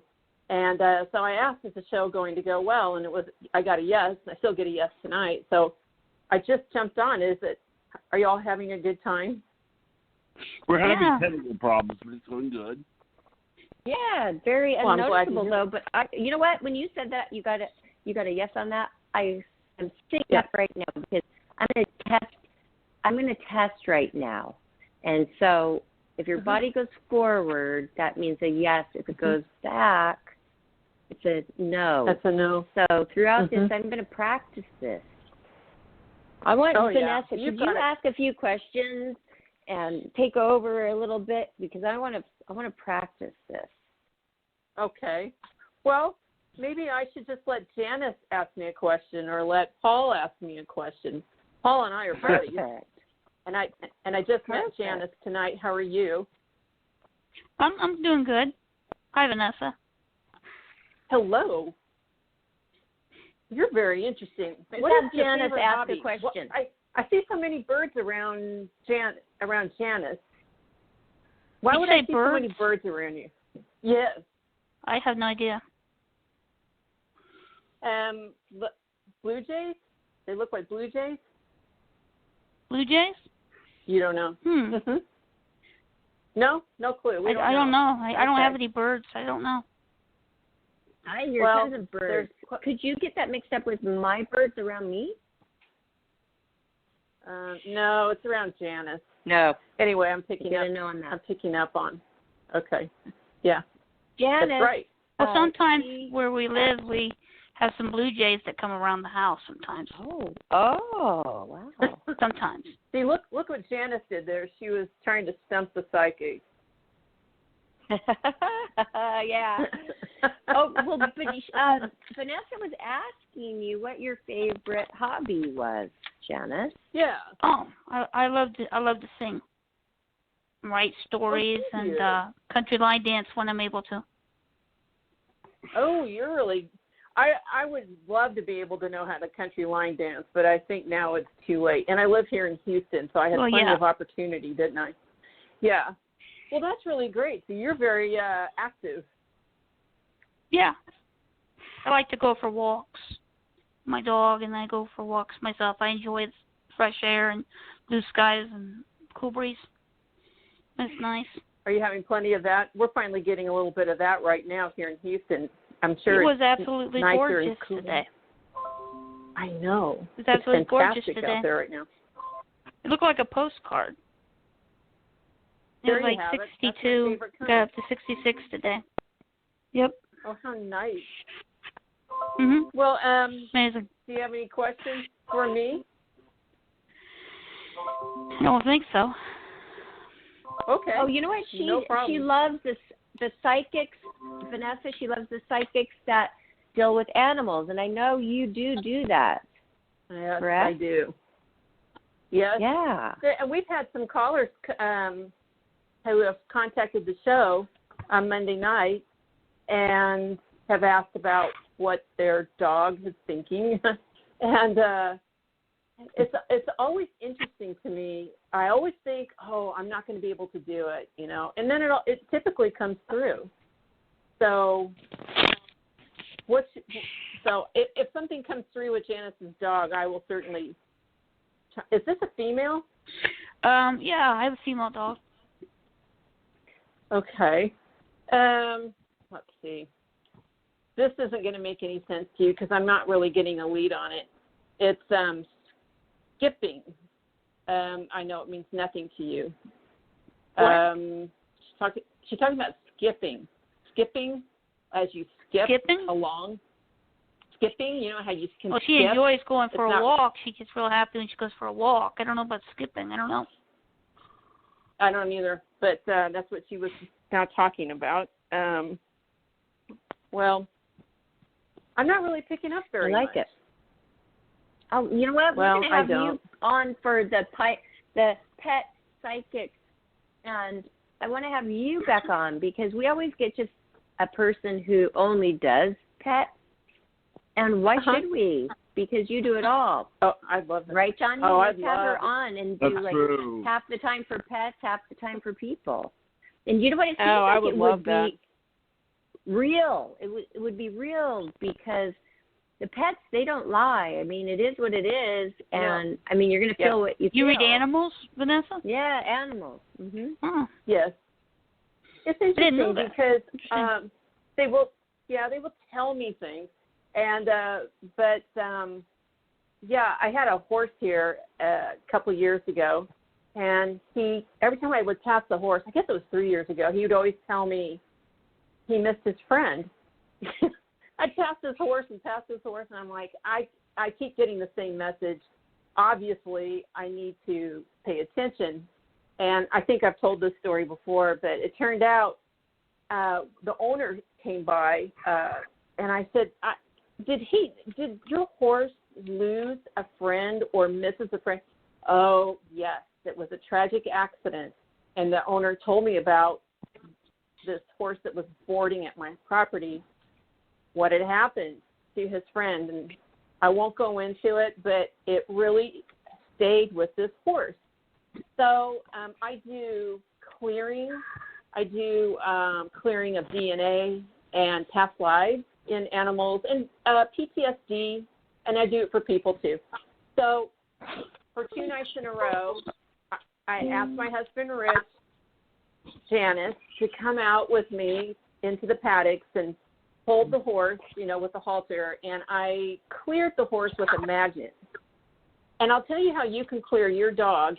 And so I asked, is the show going to go well? And I got a yes. I still get a yes tonight. So I just jumped on. Are you all having a good time? We're having technical problems, but it's going good. Yeah, very Well, unnoticeable though. But you know what? When you said that, you got a yes on that. I'm sitting up right now because I'm going to test right now. And so if your body goes forward, that means a yes. If it goes back, it's a no. That's a no. So throughout this, I'm going to practice this. I want Vanessa. Could you ask a few questions and take over a little bit because I want to practice this. Okay. Well, maybe I should just let Janis ask me a question or let Paul ask me a question. Paul and I are buddies. Perfect. And I just met Janis tonight. How are you? I'm doing good. Hi, Vanessa. Hello. You're very interesting. What is if Janis ask a question? Well, I see so many birds around Janis. Why would I see so many birds around you? Yes. I have no idea. Blue jays? They look like blue jays? Blue jays? You don't know? No clue. I don't know. I don't have any birds. I don't know. I hear tons of birds. Could you get that mixed up with my birds around me? No, it's around Janis. No. Anyway, I'm picking up. No on that. I'm picking up on. Okay. Yeah. Janis. That's right. Well, sometimes where we live, we have some blue jays that come around the house sometimes. Oh, wow. Sometimes. See, look what Janis did there. She was trying to stump the psychic. Yeah. Well, but Vanessa was asking you what your favorite hobby was, Janis. Yeah. Oh, I love to sing, write stories, and country line dance when I'm able to. Oh, you're really. I would love to be able to know how to country line dance, but I think now it's too late. And I live here in Houston, so I had plenty of opportunity, didn't I? Yeah. Well, that's really great. So you're very active. Yeah. I like to go for walks. My dog and I go for walks myself. I enjoy the fresh air and blue skies and cool breeze. It's nice. Are you having plenty of that? We're finally getting a little bit of that right now here in Houston. I'm sure it was absolutely gorgeous today. I know. It's absolutely gorgeous today. Out there right now. It looked like a postcard. It was like 62, got up to 66 today. Yep. Oh, how nice. Mhm. Well, amazing. Do you have any questions for me? I don't think so. Okay. Oh, you know what? She loves the psychics, Vanessa. She loves the psychics that deal with animals, and I know you do that. Yes, correct? I do. Yes. Yeah. And we've had some callers who have contacted the show on Monday night and have asked about what their dog is thinking, and it's always interesting to me. I always think, oh, I'm not going to be able to do it, and then it typically comes through. So, if something comes through with Janis's dog, I will certainly. Is this a female? Yeah, I have a female dog. Okay. Let's see. This isn't going to make any sense to you because I'm not really getting a lead on it. It's skipping. I know it means nothing to you. She's talking about skipping. Skipping as you skip along. skipping. You know how you can Well, she skip? enjoys going for It's a not- walk. She gets real happy when she goes for a walk. I don't know about skipping. I don't know. I don't either, but that's what she was now talking about. Well, I'm not really picking up very much. I like it. Oh, you know what? Well, We're going to have I don't. you on for the pet psychic, and I want to have you back on because we always get just a person who only does pets, and why should we? Because you do it all. Oh, I'd love that. Right, Johnny? Oh, Let's I'd have her love on and That's do like true. half the time for pets, half the time for people. And you know what? It seems I like would it love would that. be real. It would be real because the pets, they don't lie. I mean, it is what it is, and I mean, you're going to feel what you feel. You read animals, Vanessa? Yeah, animals. Oh. Yes. It's interesting didn't know that. because they will tell me things, and but I had a horse here a couple of years ago, and every time I would pass the horse, I guess it was 3 years ago, he would always tell me he missed his friend. I'd pass this horse, and I'm like, I keep getting the same message. Obviously, I need to pay attention. And I think I've told this story before, but it turned out the owner came by, and I said, did your horse lose a friend or misses a friend? Oh, yes, it was a tragic accident. And the owner told me about this horse that was boarding at my property, what had happened to his friend. And I won't go into it, but it really stayed with this horse. So I do clearing. I do clearing of DNA and past lives in animals and PTSD, and I do it for people too. So for 2 nights in a row, I asked my husband, Janis, to come out with me into the paddocks and hold the horse, with the halter, and I cleared the horse with a magnet. And I'll tell you how you can clear your dog,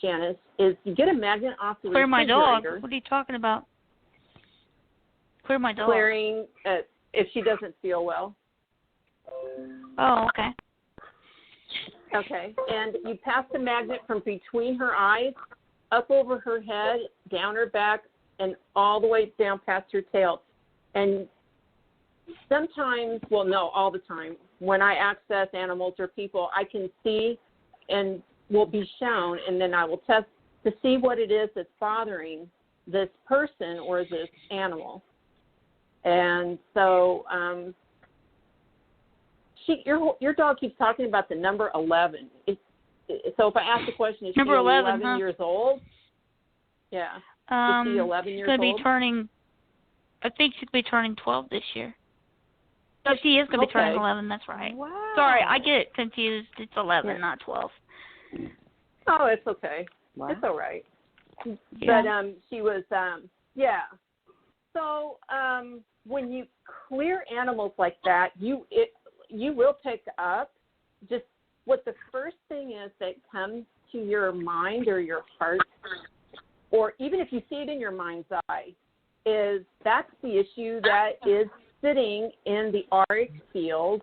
Janis, is you get a magnet off the Clear my dog? refrigerator. What are you talking about? Clear my dog? Clearing if she doesn't feel well. Oh, okay. Okay, and you pass the magnet from between her eyes, up over her head, down her back, and all the way down past her tail. And sometimes, well, no, all the time, when I access animals or people, I can see and will be shown, and then I will test to see what it is that's bothering this person or this animal. And so your dog keeps talking about the number 11. So if I ask the question, is number she 11, 11 years old? Yeah. Is she 11 years old? She's going to be turning, I think she's going to be turning 12 this year. No, she is going to be turning 11, that's right. Wow. Sorry, I get confused. It's 11, not 12. Oh, it's okay. Wow. It's all right. Yeah. But she was, So when you clear animals like that, you will pick up just what the first thing is that comes to your mind or your heart, or even if you see it in your mind's eye, is that's the issue that is sitting in the auric field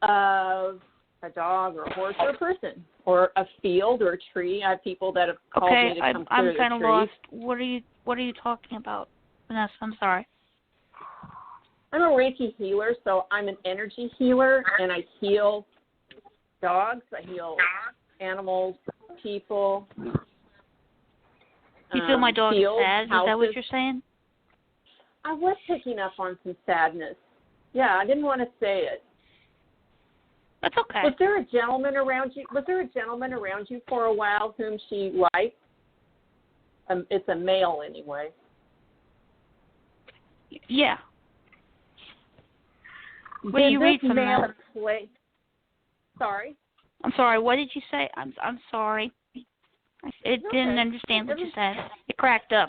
of a dog or a horse or a person or a field or a tree. I have people that have called me to come clear the trees. I'm kind of lost. What are you talking about, Vanessa? I'm sorry. I'm a Reiki healer, so I'm an energy healer, and I heal dogs, I heal animals, people. You feel my dog is fields, sad? Is houses. that what you're saying? I was picking up on some sadness. Yeah, I didn't want to say it. That's okay. Was there a gentleman around you? For a while whom she liked? It's a male anyway. Yeah. What do you read from that? Sorry? I'm sorry, what did you say? I'm sorry. Didn't understand what you said. It cracked up.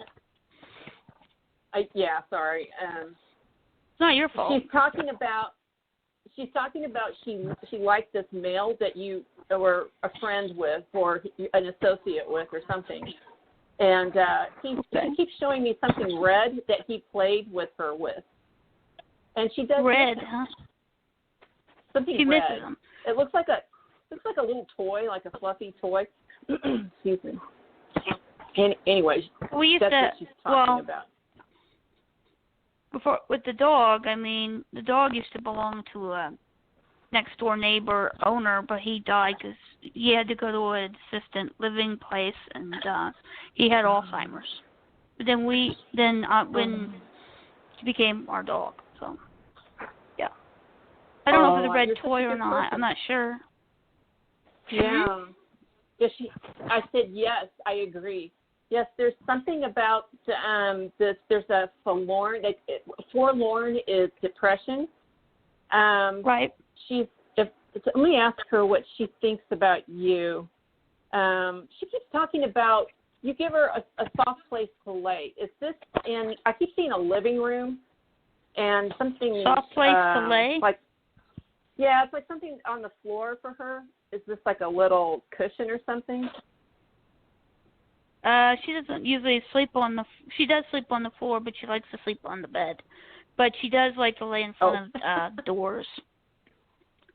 Sorry. It's not your fault. She's talking about she liked this male that you were a friend with or an associate with or something. And he keeps showing me something red that he played with her with. And she does red, huh? something She red. misses them. It looks like a little toy, like a fluffy toy. Excuse me. Anyways, We used that's to, what she's talking about. Before with the dog, I mean, the dog used to belong to a next door neighbor owner, but he died because he had to go to an assistant living place, and he had Alzheimer's. But then when she became our dog, so yeah. I don't know if it's a red toy or not. Person. I'm not sure. Yeah. Yes, I said yes. I agree. Yes, there's something about this. There's a forlorn. Forlorn is depression. Right. Let me ask her what she thinks about you. She keeps talking about you give her a soft place to lay. Is this in? I keep seeing a living room and something. Soft place to lay. Yeah, it's like something on the floor for her. Is this like a little cushion or something? She doesn't usually sleep on the. She does sleep on the floor, but she likes to sleep on the bed. But she does like to lay in front of doors,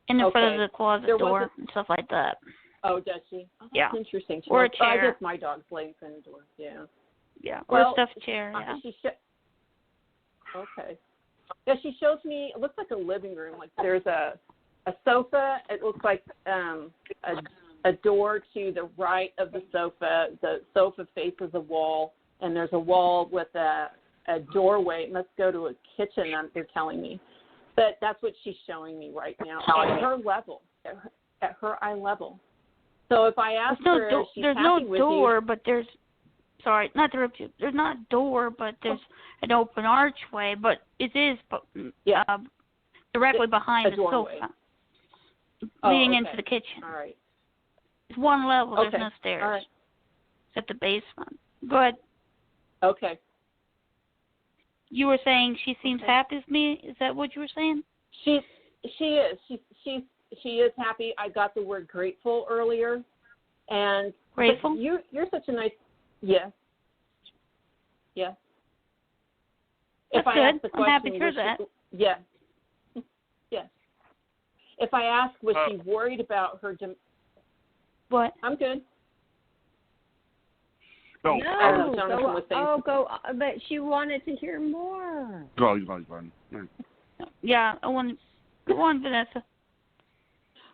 in front of the closet door and stuff like that. Oh, does she? Oh, that's yeah. Interesting. Or a chair. I guess my dog's laying in front of the door. Yeah. Yeah. Or a stuffed chair. Yeah. Okay. Yeah, she shows me. It looks like a living room. Like there's a sofa. It looks like a door to the right of the sofa. The sofa faces a wall, and there's a wall with a doorway. It must go to a kitchen, they're telling me. But that's what she's showing me right now at her level, at her eye level. So if I ask her if she's there's happy no with door, you, but there's, sorry, not to interrupt you. There's not a door, but there's an open archway, but it is directly behind the sofa, leading into the kitchen. All right. It's one level. There's no stairs. All right. It's at the basement. Go ahead. Okay. You were saying she seems happy with me. Is that what you were saying? She is. She is happy. I got the word grateful earlier, and grateful. You're such a nice. Yes. Yes. That's good. Ask the question, I'm happy to hear that. Yes. Yes. If I ask, was she worried about her? What? I'm good. No, go. But she wanted to hear more. Go. Yeah, I want. Go on, Vanessa.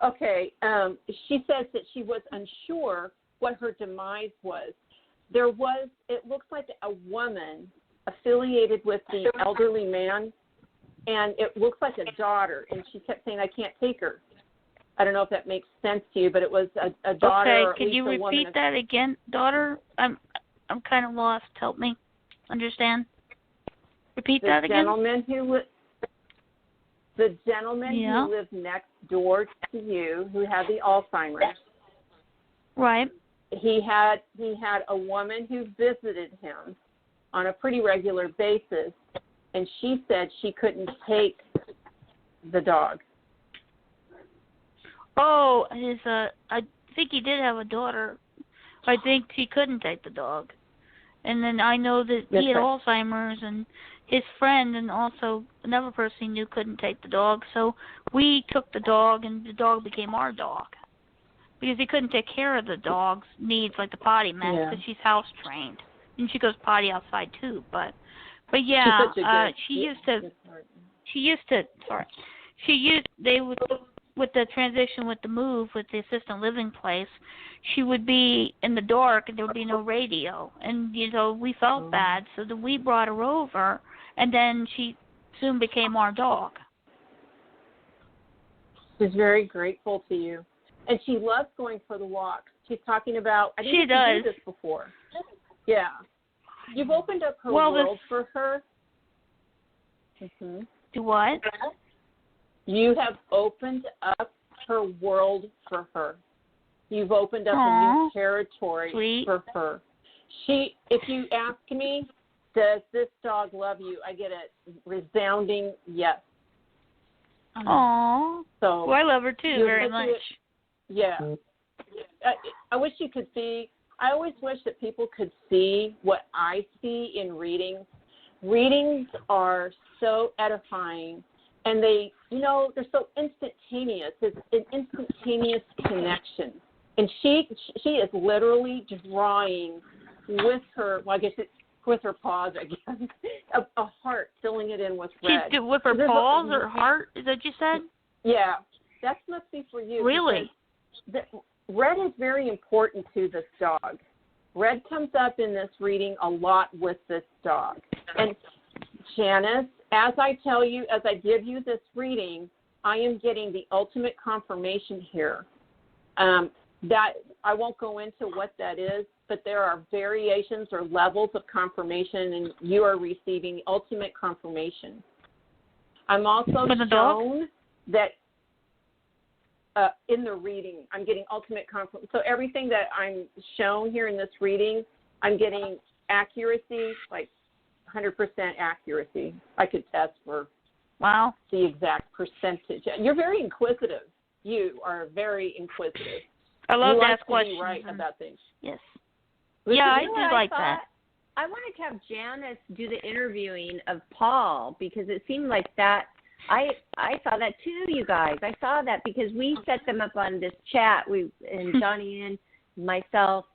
Okay. She says that she was unsure what her demise was. It looks like a woman affiliated with the elderly man, and it looks like a daughter, and she kept saying, I can't take her. I don't know if that makes sense to you, but it was a daughter. Okay, can you repeat that again? Daughter? I'm kind of lost. Help me understand. Repeat that again. The gentleman who lived next door to you, who had the Alzheimer's. Right. He had a woman who visited him on a pretty regular basis, and she said she couldn't take the dog. Oh, I think he did have a daughter. I think he couldn't take the dog. And then I know that he had Alzheimer's, and his friend and also another person he knew couldn't take the dog. So we took the dog, and the dog became our dog. Because he couldn't take care of the dog's needs, like the potty mess, because she's house trained. And she goes potty outside too. But yeah, with the transition, with the move, with the assistant living place, she would be in the dark and there would be no radio. And, we felt bad, so then we brought her over, and then she soon became our dog. She's very grateful to you. And she loves going for the walks. She's talking about, I didn't do this before. Yeah. You've opened up her world for her. Mm-hmm. Do what? You have opened up her world for her. You've opened up a new territory for her. If you ask me, does this dog love you? I get a resounding yes. Aww. So I love her too very much. Yeah. I wish you could see. I always wish that people could see what I see in readings. Readings are so edifying and they, they're so instantaneous. It's an instantaneous connection. And she is literally drawing with her, well, I guess it's with her paws, I guess, a heart, filling it in with red. She's with her paws or heart? Is that what you said? Yeah, that must be for you. Really? Red is very important to this dog. Red comes up in this reading a lot with this dog. And Janis, as I give you this reading, I am getting the ultimate confirmation here. That I won't go into what that is, but there are variations or levels of confirmation, and you are receiving the ultimate confirmation. I'm also shown that in the reading, I'm getting ultimate confirmation. So everything that I'm shown here in this reading, I'm getting accuracy, like 100% accuracy. I could test for the exact percentage. You're very inquisitive. You are very inquisitive. I love you to like ask questions. Be right about things. Yes. Listen, I do like that. I wanted to have Janis do the interviewing of Paul because it seemed like that. I saw that too, you guys. I saw that because we set them up on this chat. And Johnny and myself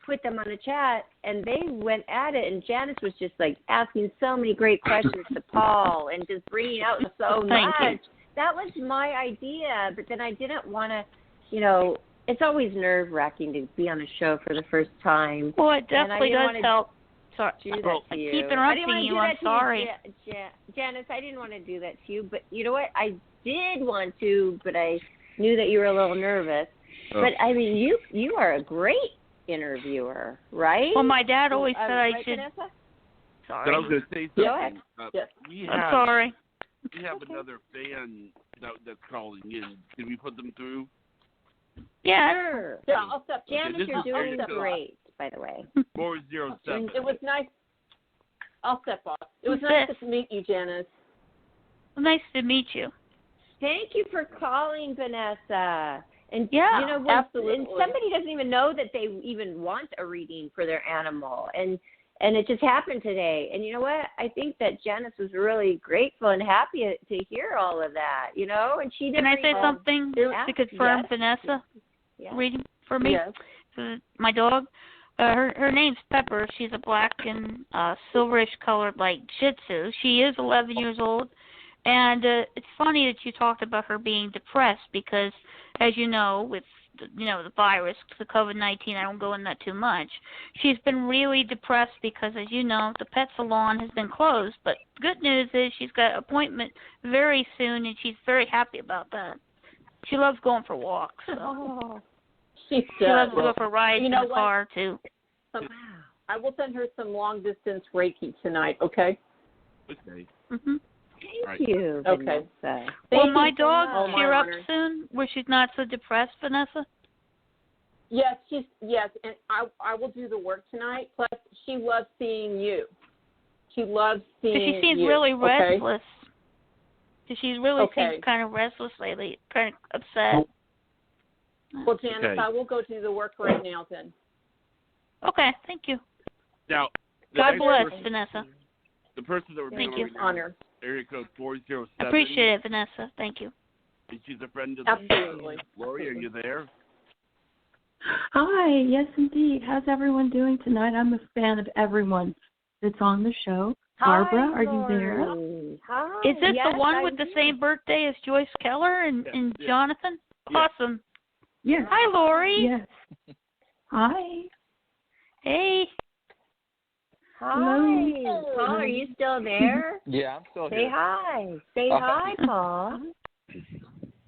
put them on the chat, and they went at it. And Janis was just like asking so many great questions to Paul and just bringing out so much. That was my idea, but then I didn't want to, it's always nerve-wracking to be on a show for the first time. Well, it definitely does help. Sorry, do that to you. I keep interrupting you. I'm sorry. Janis, I didn't want to do that to you, but you know what? I did want to, but I knew that you were a little nervous. Oh. But, I mean, you are a great interviewer, right? Well, my dad always said I should. Vanessa? Sorry. But I was going to say something. Yes. I'm sorry. We have another fan that's calling in. Can we put them through? Yeah. Sure. I'll stop. Janis, you're doing great, by the way. 407. It was nice. I'll step off. It was nice to meet you, Janis. Well, nice to meet you. Thank you for calling, Vanessa. And absolutely. And somebody doesn't even know that they even want a reading for their animal, and it just happened today. And you know what? I think that Janis was really grateful and happy to hear all of that. And she didn't. Can I say something to confirm Vanessa? Yes. Reading for me. Yes. For my dog. Her name's Pepper. She's a black and silverish colored like Shih Tzu. She is 11 years old. And it's funny that you talked about her being depressed because, as you know, with the virus, the COVID-19, I don't go in that too much. She's been really depressed because, as you know, the pet salon has been closed. But good news is she's got an appointment very soon, and she's very happy about that. She loves going for walks. So. She loves to go for rides in the car, too. I will send her some long-distance Reiki tonight, okay? Okay. Mm-hmm. Thank you, Okay. Vanessa. Will my dog cheer up soon where she's not so depressed, Vanessa? Yes, and I will do the work tonight. Plus, she loves seeing you. She loves seeing you. She seems really restless. She really seems kind of restless lately, kind of upset. Well, Janis, I will go do the work right now then. Okay, thank you. Now, God bless, Vanessa. The person that we're Thank you. Honor. Area code 407. I appreciate it, Vanessa. Thank you. And she's a friend of Absolutely. Lori, are you there? Hi, yes indeed. How's everyone doing tonight? I'm a fan of everyone that's on the show. Barbara, are you there? Hi. Is this the one with the same birthday as Joyce Keller and Jonathan? Yes. Awesome. Yes. Hi, Lori. Yes. Hi. Hey. Hi. Hello. Paul, are you still there? Yeah, I'm still Say here. hi. Say hi, Paul.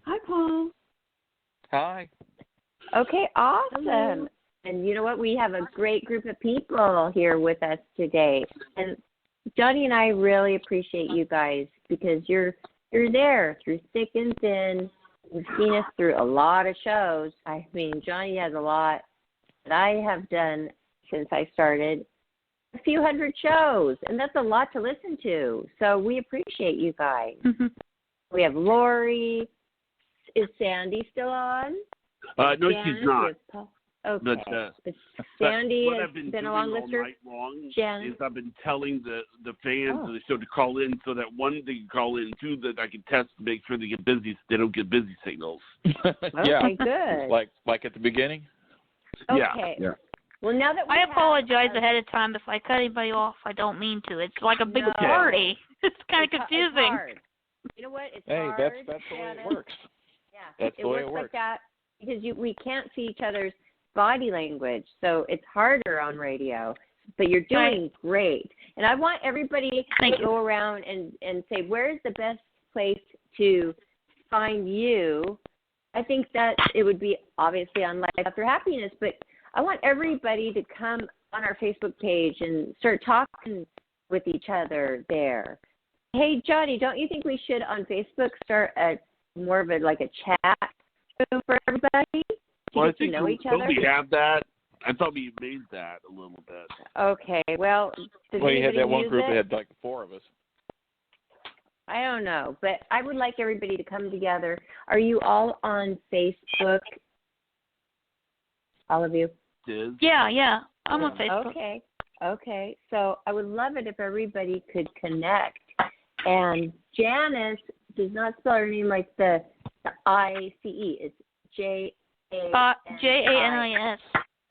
Hi, Paul. Hi. Okay, awesome. Hello. And you know what? We have a great group of people here with us today. And Johnny and I really appreciate you guys because you're there through thick and thin. You've seen us through a lot of shows. I mean, Johnny has a lot that I have done since I started. A few hundred shows, and that's a lot to listen to. So we appreciate you guys. Mm-hmm. We have Lori. Is Sandy still on? No, she's not. Okay. But Sandy what has I've been been doing a long all listener. night long Jen. is I've been telling the fans of the show to call in so that one, they can call in, two, that I can test to make sure they don't get busy signals. Yeah. Okay, good. Like at the beginning? Okay. Yeah. Well, now that I apologize ahead of time if I cut anybody off. I don't mean to. It's like a big No. party. It's kind of It's confusing. hard. You know what? It's Hey, hard. that's the way it works. Yeah, That's it the way works it like works. that because we can't see each other's body language, so it's harder on radio. But you're doing great, and I want everybody to go around and say, where's the best place to find you? I think that it would be obviously on Life After Happiness, but I want everybody to come on our Facebook page and start talking with each other there. Hey, Johnny, don't you think we should on Facebook start more of a chat room for everybody Well, I to think know each other? we have that. I thought we made that a little bit. Okay, well, did Well, you had anybody that one use group it? that had like 4 of us. I don't know, but I would like everybody to come together. Are you all on Facebook? All of you? Yeah. I'm on Facebook. Okay. So I would love it if everybody could connect. And Janis does not spell her name like the ICE. It's Janis. Janis.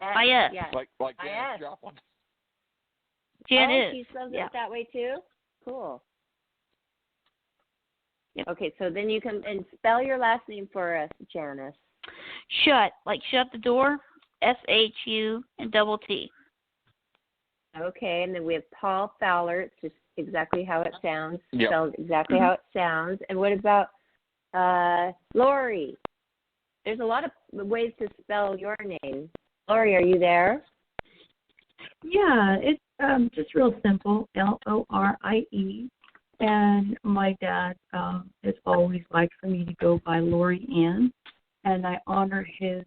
I-S. Yes. Like Janis Joplin. Janis. Oh, she spells it that way too? Cool. Yep. Okay, so then you can and spell your last name for us, Janis. Shutt, like shut the door. SHU and double T. Okay, and then we have Paul Fowler. It's just exactly how it sounds. Yep. Spelled exactly how it sounds. And what about Lori? There's a lot of ways to spell your name. Lori, are you there? Yeah, it's just real simple, Lorie. And my dad has always liked for me to go by Lori Ann, and I honor his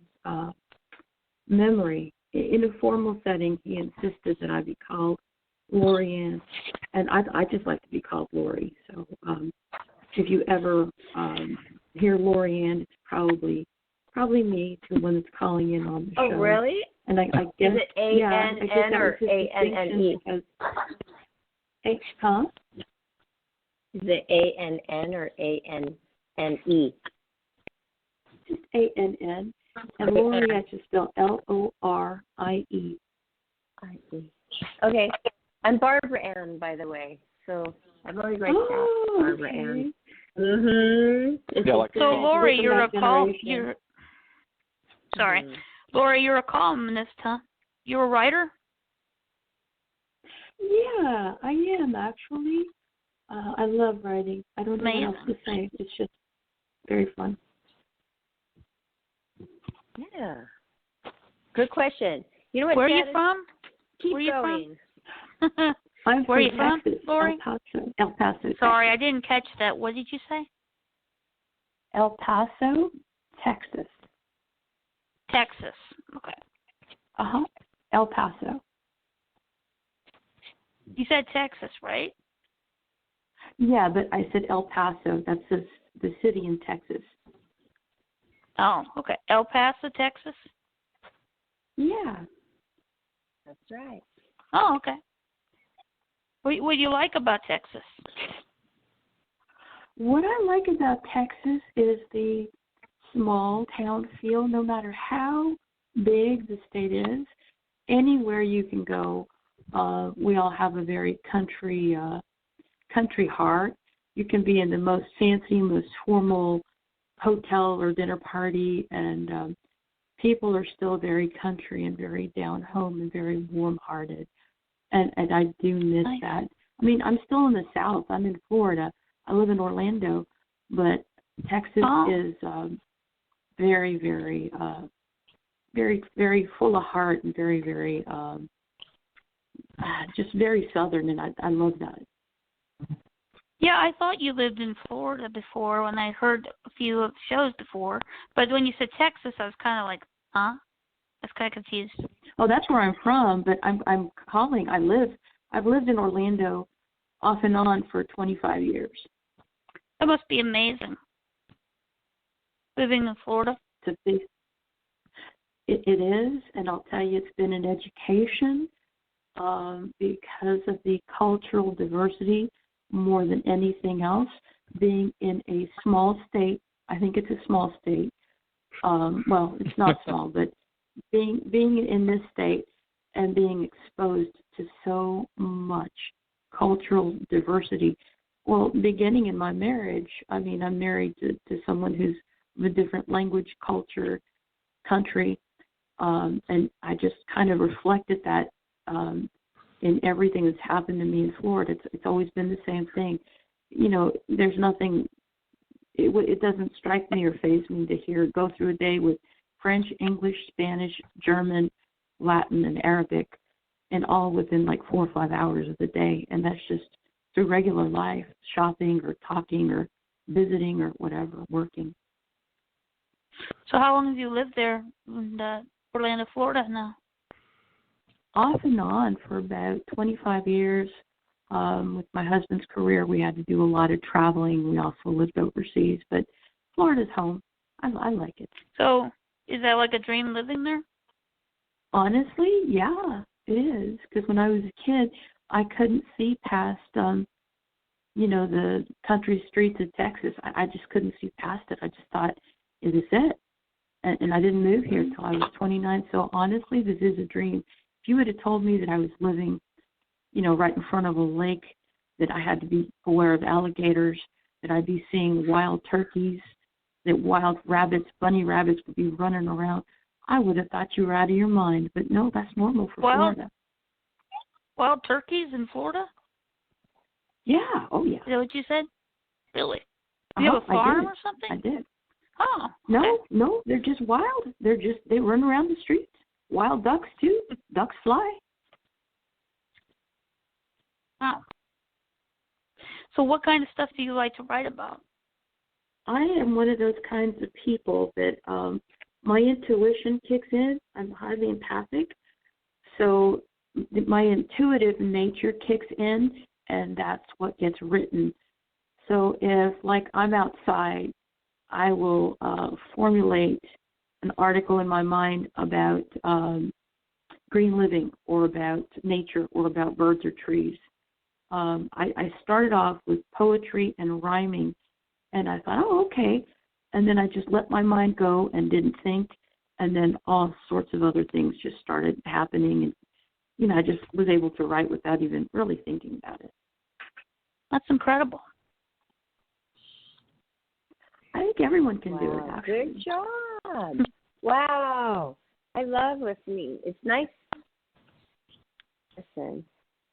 memory. In a formal setting, he insisted that I be called Lori Ann, and I just like to be called Lori. So if you ever hear Lori Ann, it's probably me, the one that's calling in on the show. Oh, really? And I guess is it A-N-N or A-N-N-E? Huh? Is it A-N-N or A-N-N-E? Just A-N-N. And Lori, I just spell L-O-R-I-E. I-E. Okay. I'm Barbara Ann, by the way. So I've always liked that. Barbara Ann. Mm-hmm. Yeah, like So, Lori, you're Sorry. Mm-hmm. Lori, you're a columnist, huh? You're a writer? Yeah, I am, actually. I love writing. I don't know what else to say. It's just very fun. Yeah. Good question. You know what? Where are you from? Keep Where are you going. From? I'm Where are you from from, Texas, Lori? El Paso. Sorry, I didn't catch that. What did you say? El Paso, Texas. Texas. Okay. El Paso. You said Texas, right? Yeah, but I said El Paso. That's the city in Texas. Oh, okay. El Paso, Texas? Yeah. That's right. Oh, okay. What do you like about Texas? What I like about Texas is the small town feel. No matter how big the state is, anywhere you can go, we all have a very country heart. You can be in the most fancy, most formal hotel or dinner party, and people are still very country and very down home and very warm-hearted. And I do miss that. I mean, I'm still in the South. I'm in Florida. I live in Orlando, but Texas is very, very, very, very full of heart and very, very, just very Southern, and I love that. Yeah, I thought you lived in Florida before when I heard a few of the shows before. But when you said Texas, I was kind of like, huh? I was kind of confused. Oh, that's where I'm from, but I'm calling. I've lived in Orlando off and on for 25 years. That must be amazing. Living in Florida. It It is, and I'll tell you, it's been an education because of the cultural diversity more than anything else. Being in a small state, I think it's a small state. Well, it's not small, but being in this state and being exposed to so much cultural diversity. Well, beginning in my marriage, I mean, I'm married to someone who's of a different language, culture, country, and I just kind of reflected that in everything that's happened to me in Florida. It's always been the same thing. You know, there's nothing, it doesn't strike me or faze me to go through a day with French, English, Spanish, German, Latin, and Arabic, and all within like 4 or 5 hours of the day. And that's just through regular life, shopping or talking or visiting or whatever, working. So how long have you lived there in Orlando, Florida now? Off and on for about 25 years. With my husband's career, we had to do a lot of traveling. We also lived overseas, but Florida's home. I like it. So is that like a dream living there? Honestly, yeah, it is. Because when I was a kid, I couldn't see past, the country streets of Texas. I just couldn't see past it. I just thought, is this it? And I didn't move here until I was 29. So honestly, this is a dream. If you would have told me that I was living, right in front of a lake, that I had to be aware of alligators, that I'd be seeing wild turkeys, that wild rabbits, bunny rabbits would be running around, I would have thought you were out of your mind. But no, that's normal for Florida. Wild turkeys in Florida? Yeah. Oh, yeah. Is that what you said? Really? Do you have a farm or something? I did. Oh. No, they're just wild. They run around the streets. Wild ducks, too. Ducks fly. Wow. So what kind of stuff do you like to write about? I am one of those kinds of people that my intuition kicks in. I'm highly empathic. So my intuitive nature kicks in, and that's what gets written. So if, I'm outside, I will formulate an article in my mind about green living or about nature or about birds or trees. I started off with poetry and rhyming, and I thought, oh, okay. And then I just let my mind go and didn't think, and then all sorts of other things just started happening. And, I just was able to write without even really thinking about it. That's incredible. I think everyone can do it, actually. Good job. Wow. I love listening. It's nice. Listen,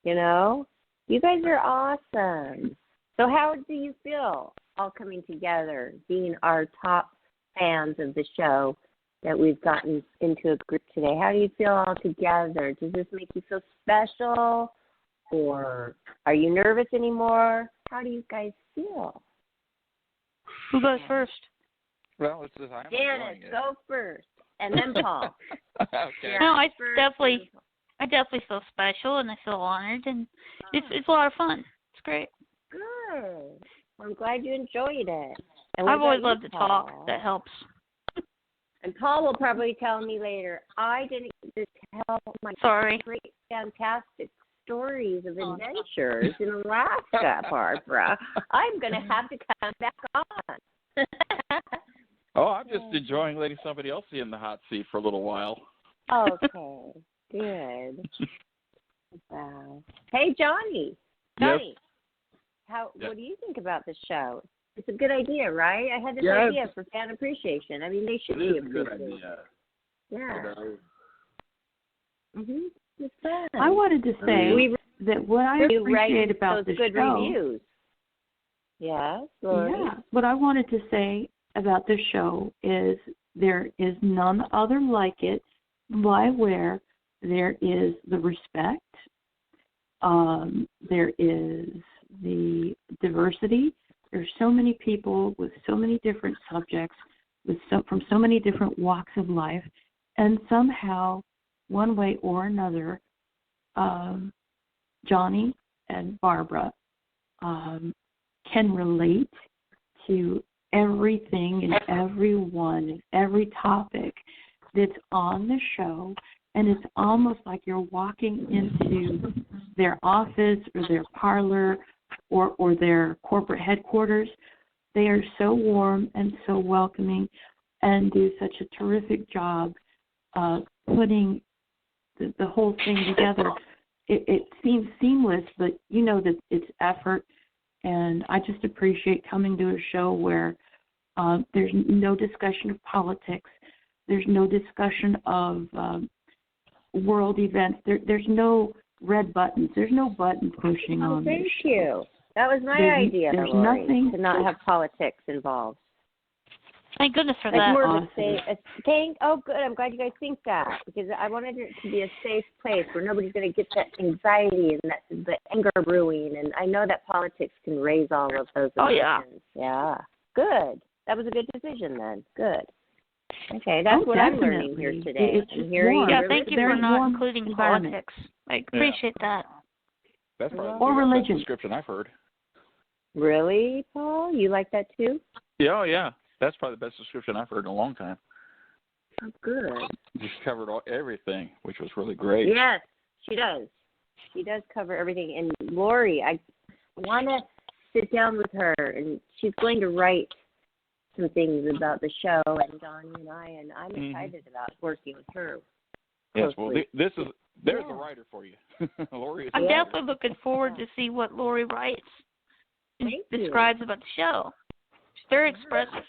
you guys are awesome. So how do you feel all coming together, being our top fans of the show that we've gotten into a group today? How do you feel all together? Does this make you feel special, or are you nervous anymore? How do you guys feel? Who goes first? Well, it's just I'm Janis, go first, and then Paul. Okay. No, I definitely feel special, and I feel honored, and it's a lot of fun. It's great. Good. Well, I'm glad you enjoyed it. I've always loved to talk. That helps. And Paul will probably tell me later, I didn't get to tell my great, fantastic stories of adventures in Alaska, Barbara. I'm going to have to come back on. Oh, I'm just enjoying letting somebody else be in the hot seat for a little while. Okay, good. Wow. Hey, Johnny. Yes. What do you think about the show? It's a good idea, right? I had this idea for fan appreciation. I mean, they should be appreciated. It is a good idea. Yeah. It's fun. I wanted to say that what I appreciate about the good show. Reviews. Yes, Lori. Yeah. What I wanted to say about the show is there is none other like it, where there is the respect, there is the diversity. There's so many people with so many different subjects, from so many different walks of life, and somehow, one way or another, Johnny and Barbara can relate to everything and everyone, every topic. that's on the show, and it's almost like you're walking into their office or their parlor or their corporate headquarters. They are so warm and so welcoming and do such a terrific job putting the whole thing together. It seems seamless, but you know that it's effort, and I just appreciate coming to a show where there's no discussion of politics, there's no discussion of world events, there's no red buttons, there's no button pushing on this show. Thank you. That was my idea, there's Lori, nothing to not have politics involved. Thank goodness for It's that. more of a safe. Oh, good. I'm glad you guys think that, because I wanted it to be a safe place where nobody's going to get that anxiety and the anger brewing. And I know that politics can raise all of those emotions. Oh, yeah. Yeah. Good. That was a good decision then. Good. Okay, that's what I'm learning here today. I'm hearing yeah, really thank you for not including politics. I appreciate that. That's probably or the religion. best description I've heard. Really, Paul? You like that too? Yeah, oh, yeah. That's probably the best description I've heard in a long time. Oh, good. Just covered everything, which was really great. Yes, she does. She does cover everything. And Lori, I want to sit down with her, and she's going to write some things about the show, and Donnie and I'm excited about working with her. Yes, well, there's a writer for you. Lori is I'm definitely looking forward to see what Lori writes and describes about the show. She's very expressive.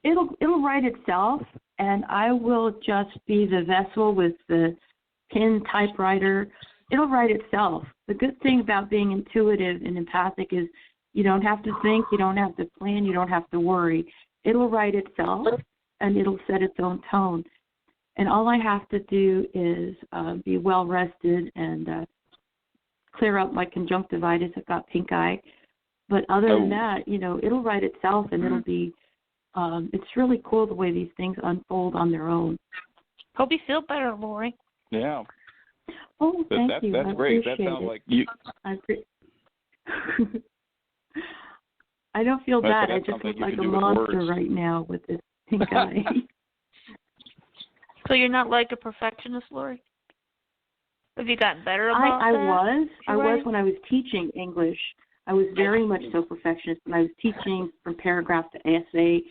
It'll write itself, and I will just be the vessel with the pen typewriter. It'll write itself. The good thing about being intuitive and empathic is you don't have to think, you don't have to plan, you don't have to worry. It'll write itself, and it'll set its own tone. And all I have to do is be well rested and clear up my conjunctivitis. I've got pink eye. But other than that, it'll write itself, and it'll be, it's really cool the way these things unfold on their own. Hope you feel better, Lori. Yeah. Oh, thank you. That's great. That sounds like you. I don't feel bad. I just look like a monster right now with this pink eye. So you're not like a perfectionist, Lori? Have you gotten better about that? I was when I was teaching English. I was very much so perfectionist when I was teaching from paragraph to essay.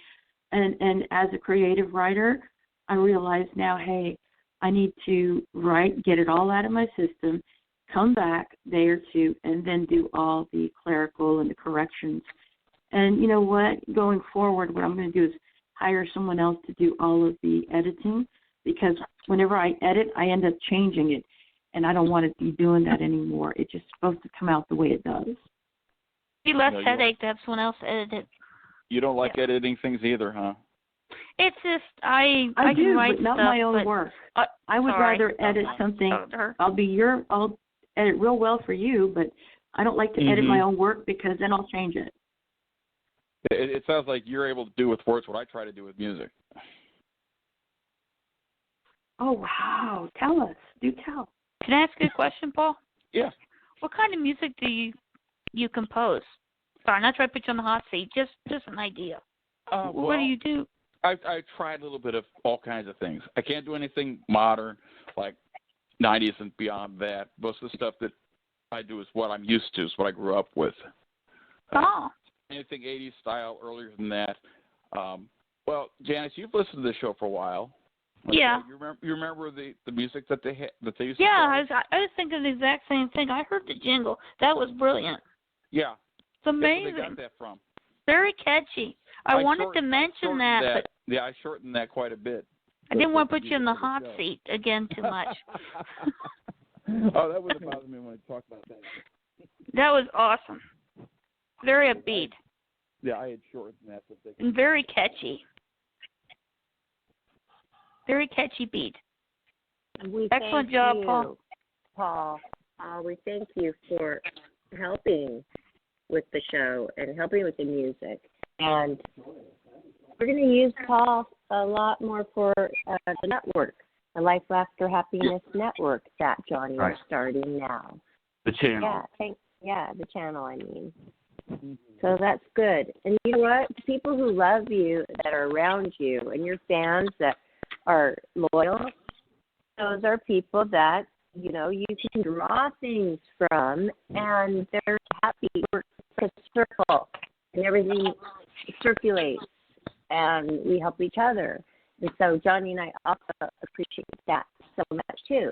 And as a creative writer, I realize now, hey, I need to write, get it all out of my system, come back a day or two, and then do all the clerical and the corrections. And you know what? Going forward, what I'm going to do is hire someone else to do all of the editing, because whenever I edit, I end up changing it, and I don't want to be doing that anymore. It's just supposed to come out the way it does. Be less headache to have someone else edit it. You don't like editing things either, huh? It's just I do, can write but not stuff, my own work. I would rather edit something. I'll edit real well for you, but I don't like to edit my own work because then I'll change it. It sounds like you're able to do with words what I try to do with music. Oh, wow. Tell us. Do tell. Can I ask you a question, Paul? Yeah. What kind of music do you compose? Sorry, not trying to put you on the hot seat. Just an idea. What do you do? I tried a little bit of all kinds of things. I can't do anything modern, like 90s and beyond that. Most of the stuff that I do is what I'm used to, is what I grew up with. Anything 80s style, earlier than that. Well, Janis, you've listened to this show for a while. Yeah. You remember the music that they used to play? Yeah, I was thinking the exact same thing. I heard the jingle. That was brilliant. Yeah. It's amazing. That's where they got that from. Very catchy. I wanted to mention that, but yeah, I shortened that quite a bit. I didn't want to put you in the hot seat again too much. Oh, that wouldn't bother me when I talk about that. That was awesome. Very upbeat. Yeah, I had shortened that. And very catchy. Very catchy beat. Excellent job, Paul. We thank you for helping with the show and helping with the music. And we're going to use Paul a lot more for the network, the Life, Laughter, Happiness Network that Johnny is starting now. The channel. Yeah, the channel, I mean. So that's good. And you know what? The people who love you, that are around you, and your fans that are loyal, those are people that, you know, you can draw things from, and they're happy. We're like a circle, and everything circulates, and we help each other. And so Johnny and I also appreciate that so much, too.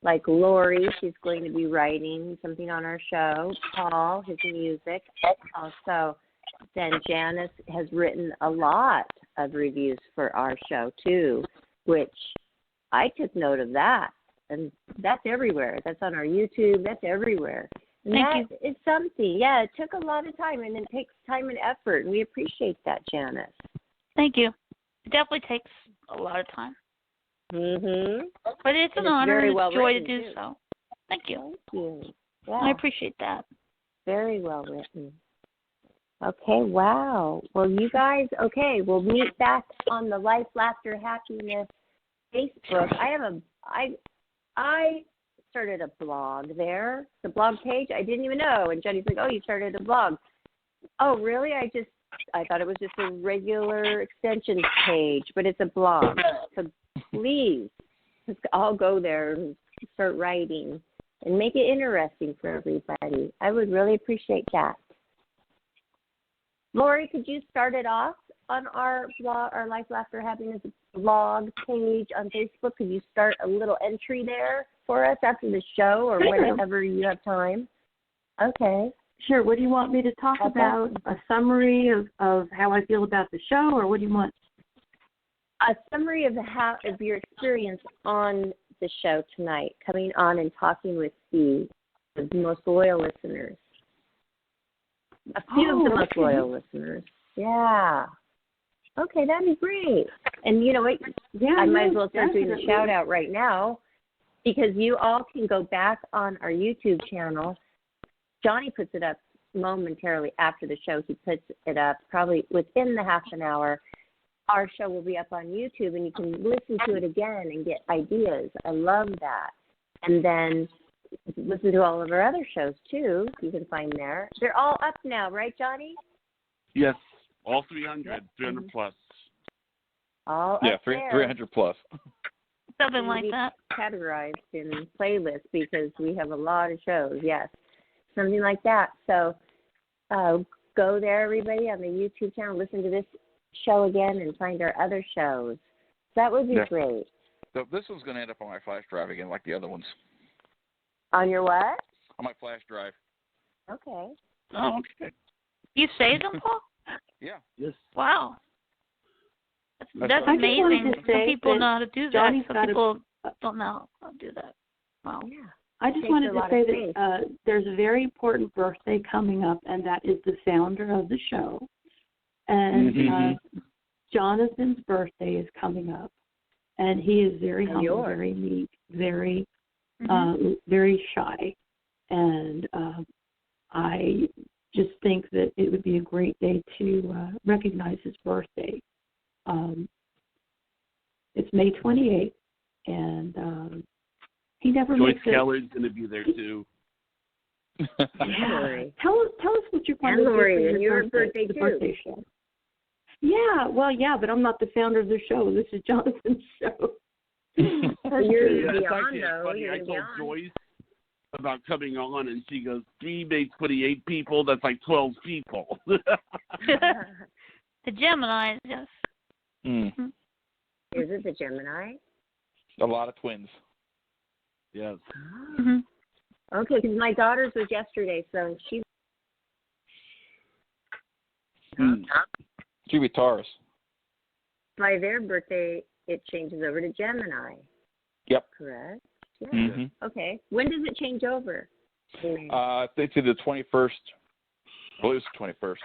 Like Lori, she's going to be writing something on our show. Paul, his music. Also, then Janis has written a lot of reviews for our show, too, which I took note of that. And that's everywhere. That's on our YouTube. That's everywhere. And Thank you. It's something. Yeah, it took a lot of time, and it takes time and effort, and we appreciate that, Janis. Thank you. It definitely takes a lot of time. Mhm. But it's an honor and a joy to do so. Thank you. Thank you. Yeah. I appreciate that. Very well written. Okay, wow. Well, you guys, okay, we'll meet back on the Life, Laughter, Happiness Facebook. I started a blog there, the blog page. I didn't even know. And Jenny's like, oh, you started a blog. Oh, really? I thought it was just a regular extensions page, but it's a blog. So please, I'll go there and start writing and make it interesting for everybody. I would really appreciate that. Lori, could you start it off on our blog, our Life, Laughter, Happiness blog page on Facebook? Could you start a little entry there for us after the show or whenever you have time? Okay. Sure. What do you want me to talk about? A summary of how I feel about the show, or what do you want? A summary of your experience on the show tonight, coming on and talking with the most loyal listeners. A few of the most loyal listeners. Yeah. Okay, that'd be great. And you know what? Yeah, I might as well start doing the shout out right now, because you all can go back on our YouTube channel. Johnny puts it up momentarily after the show. He puts it up probably within the half an hour. Our show will be up on YouTube, and you can listen to it again and get ideas. I love that. And then listen to all of our other shows, too, you can find there. They're all up now, right, Johnny? Yes, all 300 plus. All yeah, up there. 300 plus. Something like that. Categorized in playlists because we have a lot of shows, yes. Something like that. So go there, everybody, on the YouTube channel. Listen to this show again and find our other shows. That would be great. So this one's going to end up on my flash drive again, like the other ones. On your what? On my flash drive. Okay. Oh, okay. You saved them, Paul? Yeah. Yes. Wow. That's amazing. Some people know how to do that. Some people don't know how to do that. Wow. Yeah. I just wanted to say that there's a very important birthday coming up, and that is the founder of the show. And Jonathan's birthday is coming up, and he is very humble, very meek, very very shy. And I just think that it would be a great day to recognize his birthday. It's May 28th, and he never Joyce makes it. Keller's going to be there, too. Yeah. Tell us what you're planning to do for your birthday, birthday show. Yeah, well, yeah, but I'm not the founder of the show. This is Jonathan's show. You're it's actually funny. I told Joyce about coming on, and she goes, 3 makes 28 people. That's like 12 people. The Geminis, yes. Mm-hmm. Is it the Gemini? A lot of twins. Yes. Mm-hmm. Okay, because my daughter's was yesterday, so she. She'll be Taurus. By their birthday, it changes over to Gemini. Yep. Correct? Yeah. Mm-hmm. Okay. When does it change over? It's either the 21st. I believe it's the 21st.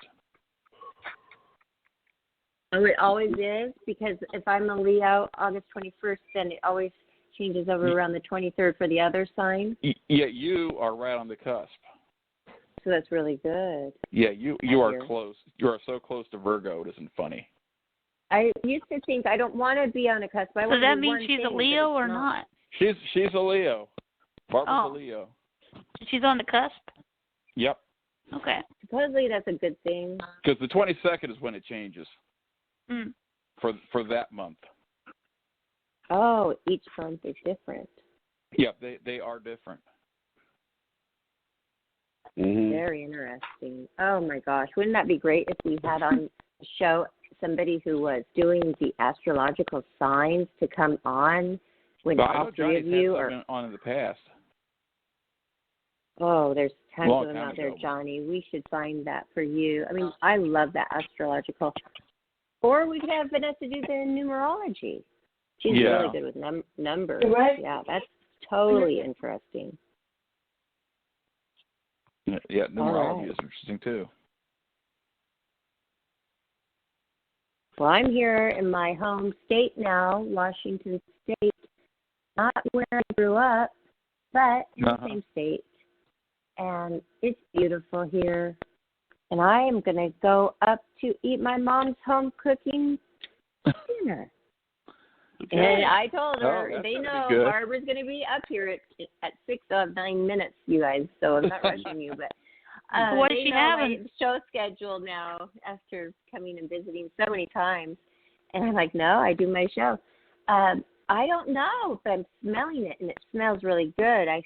Oh, it always is? Because if I'm a Leo, August 21st, then it always changes over around the 23rd for the other sign? Yeah, you are right on the cusp. So that's really good. Yeah, you are close. You are so close to Virgo, it isn't funny. I used to think I don't want to be on a cusp. So that means she's a Leo or not? She's a Leo. Barbara's a Leo. She's on the cusp? Yep. Okay. supposedly that's a good thing. Because the 22nd is when it changes for that month. Oh, each month is different. Yeah, they are different. Very interesting. Oh my gosh, wouldn't that be great if we had on the show somebody who was doing the astrological signs to come on when all three of you are on in the past. Oh, there's tons Long of them time out there, ago. Johnny. We should find that for you. I mean, I love that astrological. Or we could have Vanessa do the numerology. She's really good with numbers. Right. Yeah, that's totally interesting. Yeah, numerology is interesting too. Well, I'm here in my home state now, Washington State. Not where I grew up, but in the same state. And it's beautiful here. And I am going to go up to eat my mom's home cooking dinner. Okay. And I told her, they know Barbara's going to be up here at 9 minutes, you guys, so I'm not rushing you. But what they is she know having? My show schedule now after coming and visiting so many times. And I'm like, no, I do my show. I don't know, but I'm smelling it, and it smells really good. I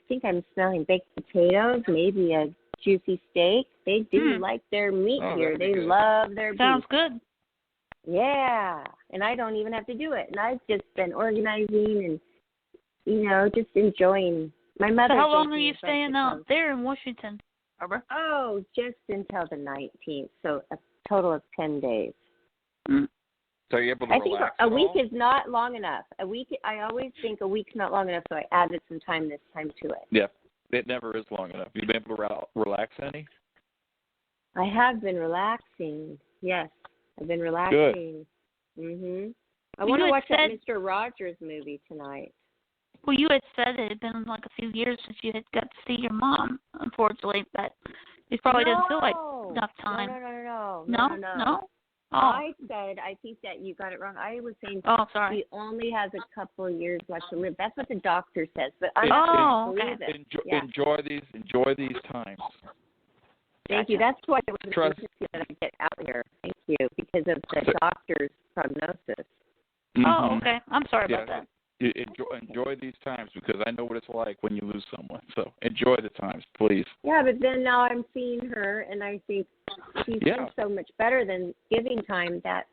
think I'm smelling baked potatoes, maybe a juicy steak. They do like their meat here. They love their beef. Sounds good. Yeah, and I don't even have to do it. And I've just been organizing and, just enjoying. My mother. So how long are you staying out there in Washington, Barbara? Oh, just until the 19th, so a total of 10 days. So you're able to relax? I think a week is not long enough. I always think a week's not long enough, so I added some time this time to it. Yeah, it never is long enough. You've been able to relax any? I have been relaxing. Yes, I've been relaxing. Good. I want to watch that Mr. Rogers movie tonight. Well, you had said it had been like a few years since you had got to see your mom, unfortunately, but it probably didn't feel like enough time. No. Oh. I said, I think that you got it wrong. I was saying he only has a couple years left to live. That's what the doctor says, but I'm not going to believe it. Enjoy these times. Thank you. That's why it was important that I get out here. Thank you, because of the doctor's prognosis. Oh, okay. I'm sorry about that. Enjoy these times, because I know what it's like when you lose someone. So enjoy the times, please. Yeah, but then now I'm seeing her, and I think she's been so much better than giving time that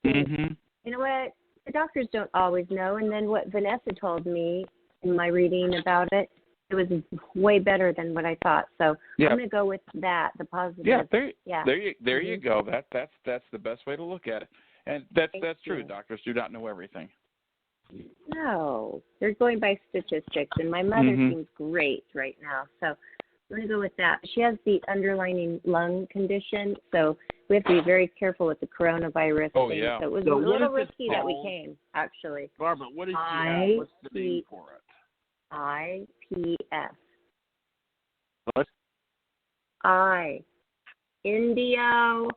you know what? The doctors don't always know. And then what Vanessa told me in my reading about it, it was way better than what I thought. So I'm going to go with that, the positive. There you go. That's the best way to look at it. And that's true. Doctors do not know everything. No, they're going by statistics, and my mother seems great right now. So I'm going to go with that. She has the underlying lung condition, so we have to be very careful with the coronavirus thing. Yeah. So it was a little risky that we came, actually. Barbara, what is she have? What's the name for it? IPF. What? Indio.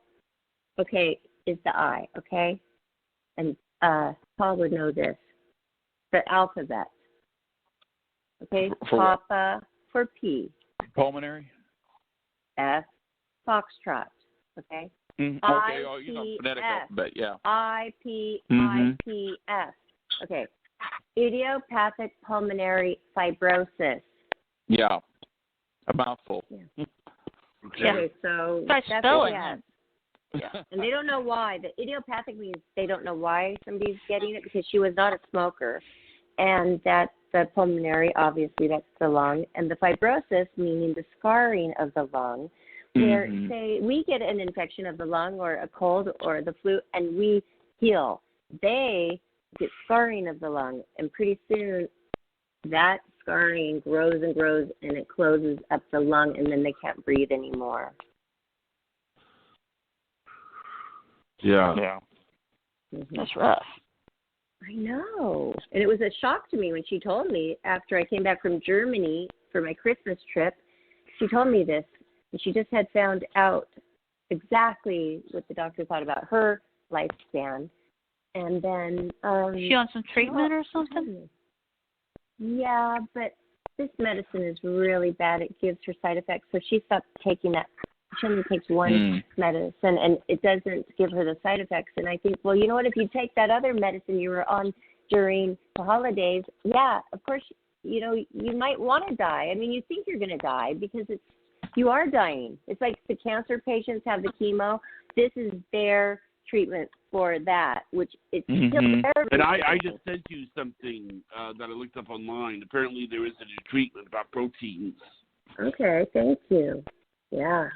Okay, is the I, okay? And Paul would know this. The alphabet. Okay, Papa for P. Pulmonary. F, Foxtrot. Okay. Okay. Oh, phonetic alphabet. Yeah. IPF. Okay. Idiopathic pulmonary fibrosis. Yeah. A mouthful. Yeah. Okay, so that's spelling. Yeah. And they don't know why. The idiopathic means they don't know why somebody's getting it, because she was not a smoker. And that's the pulmonary, obviously, that's the lung. And the fibrosis, meaning the scarring of the lung, where, say, we get an infection of the lung or a cold or the flu, and we heal. They get scarring of the lung, and pretty soon that scarring grows and grows, and it closes up the lung, and then they can't breathe anymore. Yeah. That's rough. I know. And it was a shock to me when she told me after I came back from Germany for my Christmas trip. She told me this, and she just had found out exactly what the doctor thought about her lifespan. And then... she on some treatment or something? Yeah, but this medicine is really bad. It gives her side effects. So she stopped taking that. She only takes one medicine, and it doesn't give her the side effects. And I think, well, you know what? If you take that other medicine you were on during the holidays, yeah, of course, you know, you might want to die. I mean, you think you're going to die because you are dying. It's like the cancer patients have the chemo. This is their treatment for that, which it's still very And I just sent you something that I looked up online. Apparently there is a new treatment about proteins. Okay, thank you. Yeah.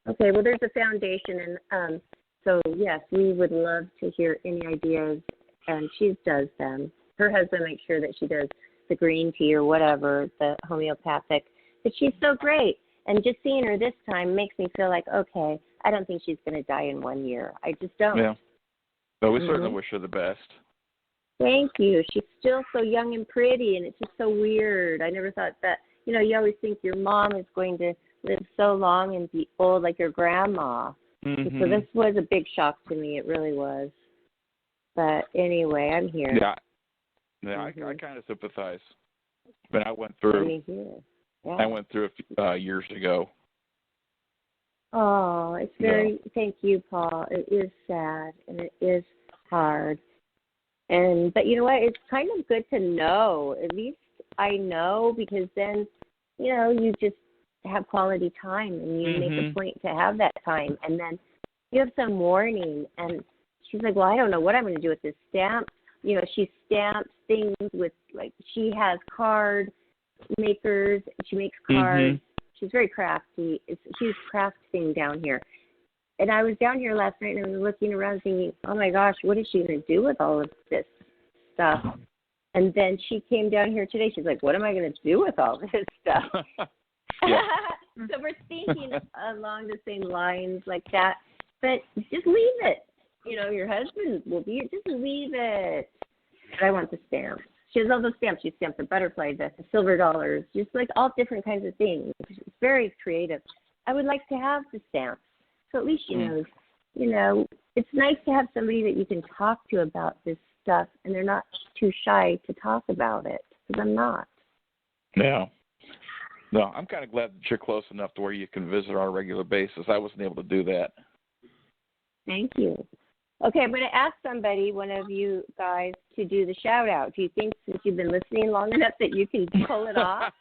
Okay, well, there's a foundation, and so, yes, we would love to hear any ideas, and she does them. Her husband makes sure that she does the green tea or whatever, the homeopathic, but she's so great. And just seeing her this time makes me feel like, okay, I don't think she's going to die in 1 year. I just don't. Yeah. But we certainly wish her the best. Thank you. She's still so young and pretty, and it's just so weird. I never thought that, you know, you always think your mom is going to live so long and be old like your grandma. So this was a big shock to me. It really was. But anyway, I'm here. Yeah, I kind of sympathize. But I went through. Yeah. I went through years ago. Oh, it's very. Thank you, Paul. It is sad and it is hard. But you know what? It's kind of good to know. At least I know, because then, you know, you just have quality time, and you make a point to have that time, and then you have some warning. And she's like, well, I don't know what I'm going to do with this stamp. You know, she stamps things with, like, she has card makers. She makes cards. She's very crafty. She's crafting down here. And I was down here last night, and I was looking around thinking, oh my gosh, what is she going to do with all of this stuff? And then she came down here today. She's like, what am I going to do with all this stuff? So we're thinking along the same lines like that. But just leave it. You know, your husband will be, just leave it. But I want the stamps. She has all those stamps. She stamped the butterfly, the silver dollars, just like all different kinds of things. It's very creative. I would like to have the stamps. So at least she knows, you know, it's nice to have somebody that you can talk to about this stuff, and they're not too shy to talk about it, because I'm not. Yeah. No, I'm kind of glad that you're close enough to where you can visit on a regular basis. I wasn't able to do that. Thank you. Okay, I'm going to ask somebody, one of you guys, to do the shout-out. Do you think, since you've been listening long enough, that you can pull it off?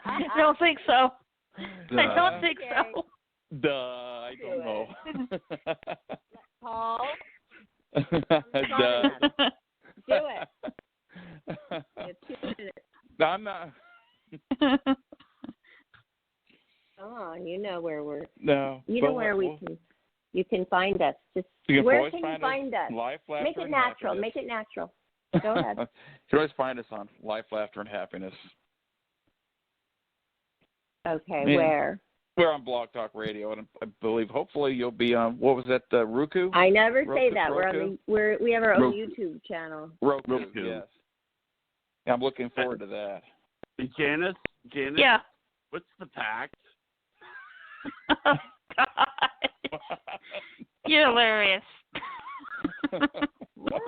I don't think so. I don't think so. I don't know. Paul? Do it. You have 2 minutes. No, I'm not. Come on, you know where we're. No. You know where you can find us. Just where can you find us? Life, Laughter, Make it natural. Happiness. Make it natural. Go ahead. You can always find us on Life, Laughter, and Happiness. Okay, where? We're on Blog Talk Radio, and I believe hopefully you'll be on. What was that? Roku? I never say that. Roku? We have our own Roku. YouTube channel. Roku. Yes. Yeah, I'm looking forward to that. Hey, Janis? Yeah. What's the pact? Oh, God. You're hilarious. What?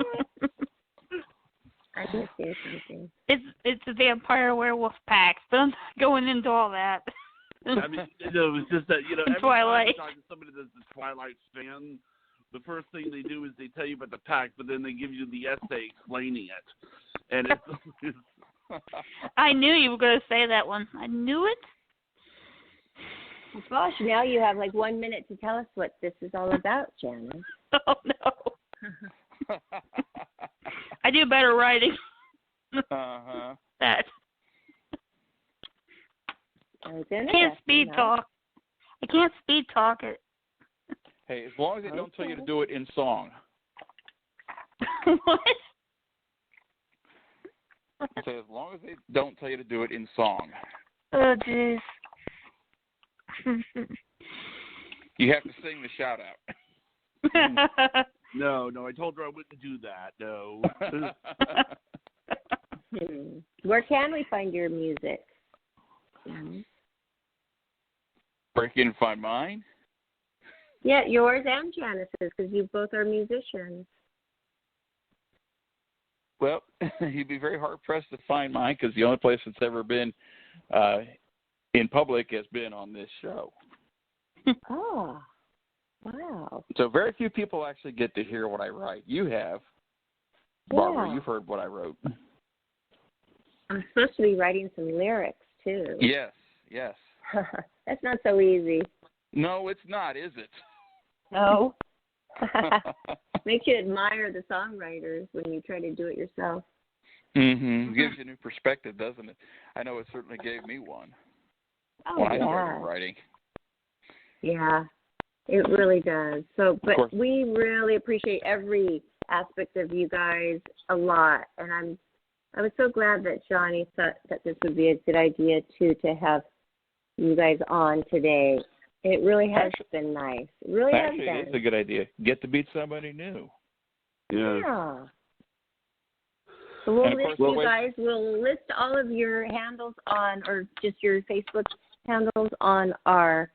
I didn't say something. It's a vampire werewolf pact, but I'm not going into all that. I mean, it was just that, you know, every Twilight. time I talk to somebody that's a Twilight fan, the first thing they do is they tell you about the pact, but then they give you the essay explaining it. And it's I knew you were going to say that one. I knew it. Gosh, now you have like 1 minute to tell us what this is all about, Janis. Oh, no. I do better writing. That. I can't speed talk. I can't speed talk it. Hey, as long as they don't tell you to do it in song. What? I say as long as they don't tell you to do it in song. Oh, jeez. You have to sing the shout out. No, I told her I wouldn't do that. No. Where can we find your music? Where you can find mine? Yeah, yours and Janis's, because you both are musicians. Well, you'd be very hard-pressed to find mine because the only place it's ever been in public has been on this show. Oh, wow. So very few people actually get to hear what I write. You have. Barbara, Yeah. you've heard what I wrote. I'm supposed to be writing some lyrics, too. Yes. That's not so easy. No, it's not, is it? No. Makes you admire the songwriters when you try to do it yourself. Mm-hmm. It gives you a new perspective, doesn't it? I know it certainly gave me one when I started writing. Yeah, it really does. So, but we really appreciate every aspect of you guys a lot, and I was so glad that Johnny thought that this would be a good idea too to have you guys on today. It really has been nice. It really has been. Actually, it's a good idea. Get to meet somebody new. Yeah. So we'll list you guys. We'll list all of your handles on, or just your Facebook handles on our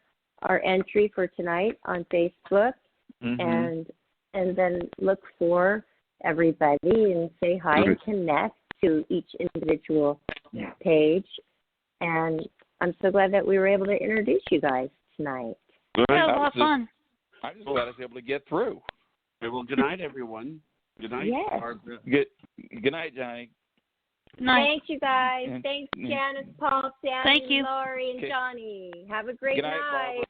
entry for tonight on Facebook, and then look for everybody and say hi and connect to each individual page. And I'm so glad that we were able to introduce you guys tonight. That was a lot of fun. I'm just glad I was able to get through. Okay, well, good night, everyone. Good night. Yes. Good night, Johnny. Night. Thanks, you guys. Thanks, Janis, Paul, Sammy, Thank you. Lori, and Johnny. Have a great night.